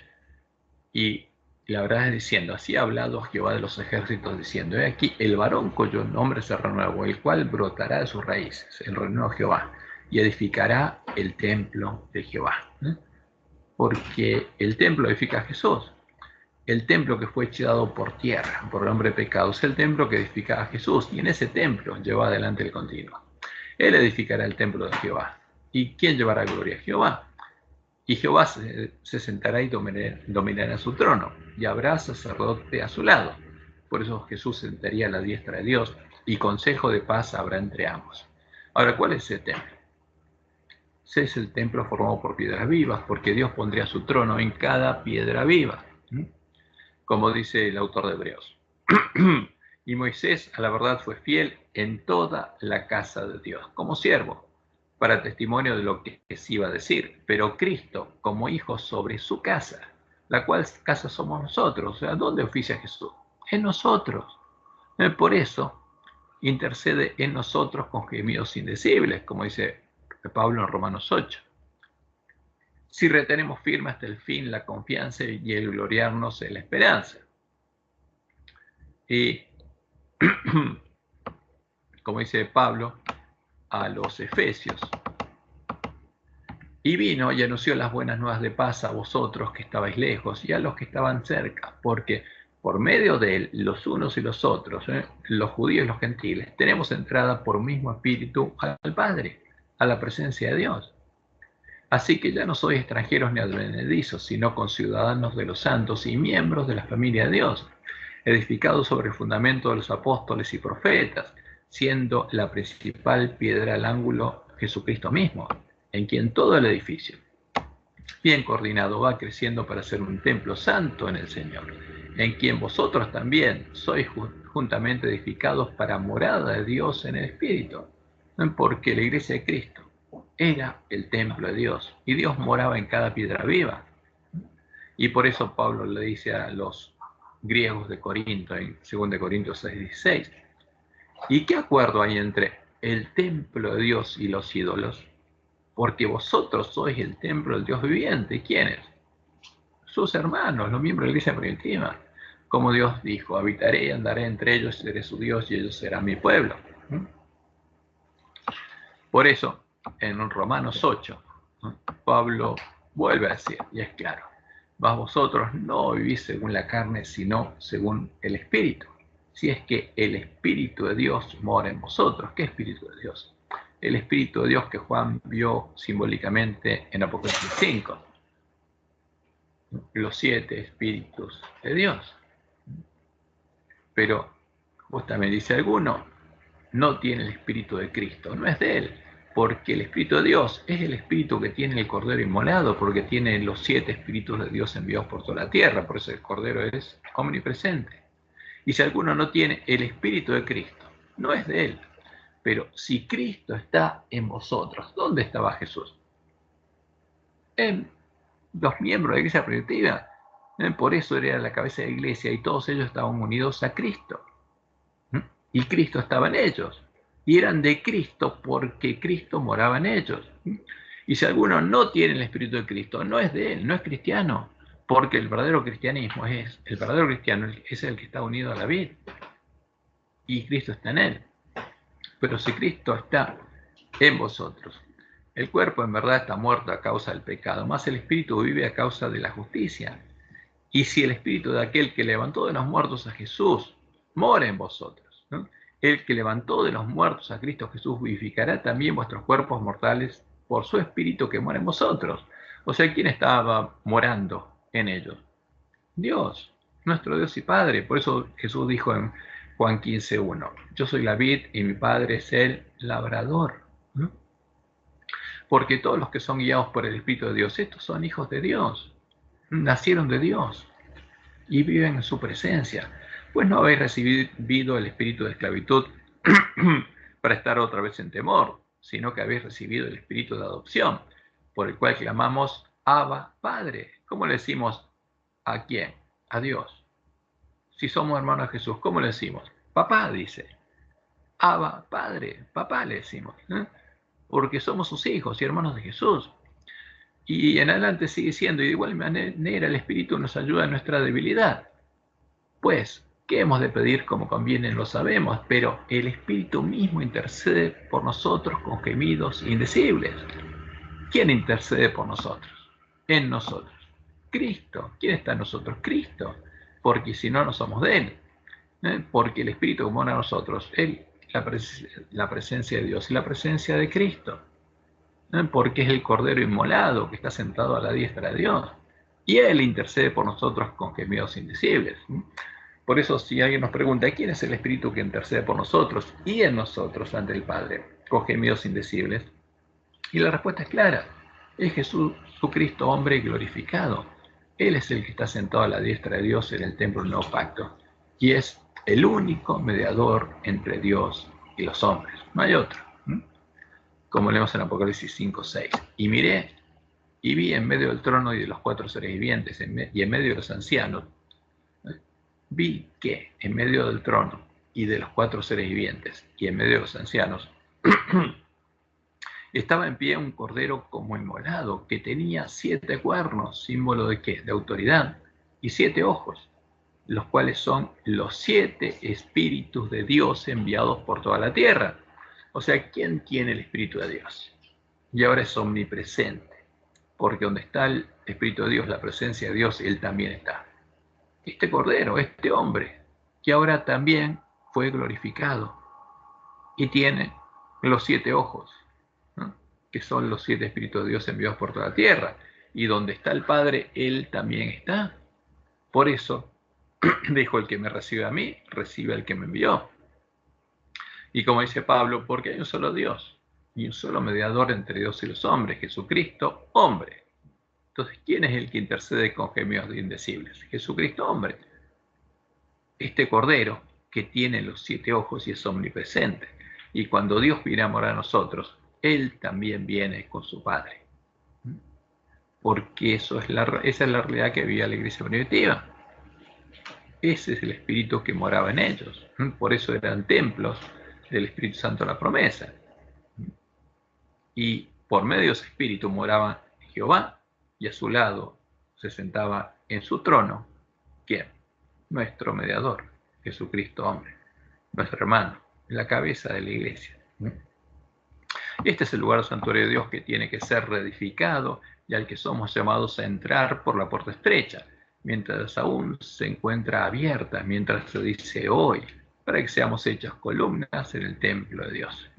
Y la verdad es diciendo, así ha hablado Jehová de los ejércitos, diciendo, he aquí el varón cuyo nombre se renuevo, el cual brotará de sus raíces, el renuevo Jehová, y edificará el templo de Jehová. Porque el templo edifica a Jesús. El templo que fue echado por tierra por el hombre pecado es el templo que edifica a Jesús, y en ese templo lleva adelante el continuo. Él edificará el templo de Jehová. ¿Y quién llevará gloria a Jehová? Y Jehová se sentará y dominará su trono, y habrá sacerdote a su lado. Por eso Jesús sentaría a la diestra de Dios, y consejo de paz habrá entre ambos. Ahora, ¿cuál es ese templo? Ese es el templo formado por piedras vivas, porque Dios pondría su trono en cada piedra viva, como dice el autor de Hebreos. Y Moisés, a la verdad, fue fiel en toda la casa de Dios, como siervo, para testimonio de lo que se iba a decir, pero Cristo como hijo sobre su casa, la cual casa somos nosotros. O sea, ¿dónde oficia Jesús? En nosotros. Por eso intercede en nosotros con gemidos indecibles, como dice Pablo en Romanos 8. Si retenemos firme hasta el fin la confianza y el gloriarnos en la esperanza. Y como dice Pablo a los Efesios, y vino y anunció las buenas nuevas de paz a vosotros que estabais lejos y a los que estaban cerca, porque por medio de él, los unos y los otros, los judíos y los gentiles, tenemos entrada por mismo espíritu al Padre, a la presencia de Dios. Así que ya no sois extranjeros ni advenedizos, sino conciudadanos de los santos y miembros de la familia de Dios, edificados sobre el fundamento de los apóstoles y profetas, siendo la principal piedra al ángulo Jesucristo mismo, en quien todo el edificio, bien coordinado, va creciendo para ser un templo santo en el Señor, en quien vosotros también sois juntamente edificados para morada de Dios en el Espíritu, porque la iglesia de Cristo era el templo de Dios y Dios moraba en cada piedra viva. Y por eso Pablo le dice a los griegos de Corinto, en 2 Corintios 6:16, ¿y qué acuerdo hay entre el templo de Dios y los ídolos? Porque vosotros sois el templo del Dios viviente. ¿Quiénes? Sus hermanos, los miembros de la iglesia primitiva. Como Dios dijo, habitaré y andaré entre ellos, seré su Dios y ellos serán mi pueblo. Por eso, en Romanos 8, Pablo vuelve a decir, y es claro, mas vosotros no vivís según la carne, sino según el Espíritu. Si es que el Espíritu de Dios mora en vosotros. ¿Qué Espíritu de Dios? El Espíritu de Dios que Juan vio simbólicamente en Apocalipsis 5. Los 7 Espíritus de Dios. Pero justamente dice alguno, no tiene el Espíritu de Cristo, no es de él, porque el Espíritu de Dios es el Espíritu que tiene el Cordero inmolado, porque tiene los 7 Espíritus de Dios enviados por toda la tierra, por eso el Cordero es omnipresente. Y si alguno no tiene el Espíritu de Cristo, no es de él. Pero si Cristo está en vosotros, ¿dónde estaba Jesús? En los miembros de la iglesia primitiva. Por eso era la cabeza de la iglesia y todos ellos estaban unidos a Cristo. Y Cristo estaba en ellos. Y eran de Cristo porque Cristo moraba en ellos. Y si alguno no tiene el Espíritu de Cristo, no es de él, no es cristiano. Porque el verdadero cristianismo el verdadero cristiano es el que está unido a la vid. Y Cristo está en él. Pero si Cristo está en vosotros, el cuerpo en verdad está muerto a causa del pecado, más el espíritu vive a causa de la justicia. Y si el espíritu de aquel que levantó de los muertos a Jesús mora en vosotros, ¿no? El que levantó de los muertos a Cristo Jesús vivificará también vuestros cuerpos mortales por su espíritu que mora en vosotros. O sea, ¿quién estaba morando en ellos? Dios, nuestro Dios y Padre. Por eso Jesús dijo en Juan 15:1, yo soy la vid y mi Padre es el labrador. ¿No? Porque todos los que son guiados por el Espíritu de Dios, estos son hijos de Dios, nacieron de Dios y viven en su presencia. Pues no habéis recibido el espíritu de esclavitud para estar otra vez en temor, sino que habéis recibido el espíritu de adopción, por el cual clamamos Abba, Padre. ¿Cómo le decimos a quién? A Dios. Si somos hermanos de Jesús, ¿cómo le decimos? Papá, dice. Abba, Padre, papá le decimos, ¿eh? Porque somos sus hijos y hermanos de Jesús. Y en adelante sigue siendo, y de igual manera el Espíritu nos ayuda en nuestra debilidad. Pues, ¿qué hemos de pedir como conviene? Lo sabemos, pero el Espíritu mismo intercede por nosotros con gemidos indecibles. ¿Quién intercede por nosotros? En nosotros. Cristo. ¿Quién está en nosotros? Cristo. Porque si no, no somos de Él. Porque el Espíritu que mora en nosotros, Él, la presencia de Dios y la presencia de Cristo. Porque es el Cordero inmolado que está sentado a la diestra de Dios. Y Él intercede por nosotros con gemidos indecibles. Por eso, si alguien nos pregunta, ¿quién es el Espíritu que intercede por nosotros y en nosotros ante el Padre, con gemidos indecibles? Y la respuesta es clara. Es Jesús, su Cristo, hombre glorificado. Él es el que está sentado a la diestra de Dios en el templo del nuevo pacto. Y es el único mediador entre Dios y los hombres. No hay otro. Como leemos en Apocalipsis 5:6. Y miré y vi en medio del trono y de los 4 seres vivientes y en medio de los ancianos, vi que en medio del trono y de los 4 seres vivientes y en medio de los ancianos estaba en pie un cordero como inmolado que tenía 7 cuernos, símbolo de ¿qué? De autoridad, y 7 ojos, los cuales son los 7 espíritus de Dios enviados por toda la tierra. O sea, ¿quién tiene el Espíritu de Dios? Y ahora es omnipresente, porque donde está el Espíritu de Dios, la presencia de Dios, Él también está. Este Cordero, este hombre, que ahora también fue glorificado y tiene los 7 ojos, ¿no? Que son los 7 Espíritus de Dios enviados por toda la tierra. Y donde está el Padre, Él también está. Por eso dijo, el que me recibe a mí, recibe al que me envió. Y como dice Pablo, porque hay un solo Dios y un solo mediador entre Dios y los hombres, Jesucristo, hombre. Entonces, ¿quién es el que intercede con gemidos indecibles? Jesucristo, hombre. Este Cordero que tiene los 7 ojos y es omnipresente. Y cuando Dios viene a morar a nosotros, Él también viene con su Padre. Porque esa es la realidad que vivía la iglesia primitiva. Ese es el Espíritu que moraba en ellos. Por eso eran templos del Espíritu Santo de la promesa. Y por medio de ese Espíritu moraba Jehová, y a su lado se sentaba en su trono, ¿quién? Nuestro mediador, Jesucristo hombre, nuestro hermano, la cabeza de la iglesia. Este es el lugar santuario de Dios que tiene que ser reedificado y al que somos llamados a entrar por la puerta estrecha, mientras aún se encuentra abierta, mientras se dice hoy, para que seamos hechas columnas en el templo de Dios.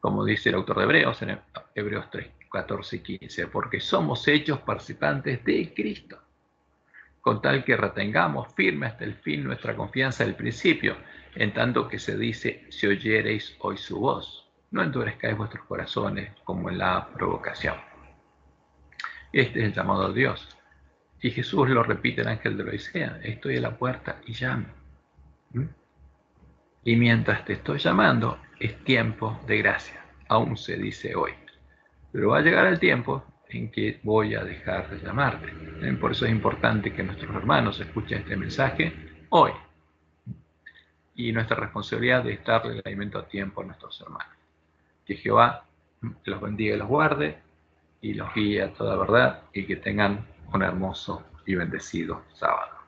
Como dice el autor de Hebreos, en Hebreos 3, 14 y 15, porque somos hechos participantes de Cristo, con tal que retengamos firme hasta el fin nuestra confianza del principio, en tanto que se dice, si oyereis hoy su voz, no endurezcáis vuestros corazones como en la provocación. Este es el llamado a Dios. Y Jesús lo repite el ángel de la Odisea, estoy a la puerta y llamo. Y mientras te estoy llamando, es tiempo de gracia, aún se dice hoy. Pero va a llegar el tiempo en que voy a dejar de llamarte. Por eso es importante que nuestros hermanos escuchen este mensaje hoy. Y nuestra responsabilidad de darle el alimento a tiempo a nuestros hermanos. Que Jehová los bendiga y los guarde y los guíe a toda verdad y que tengan un hermoso y bendecido sábado.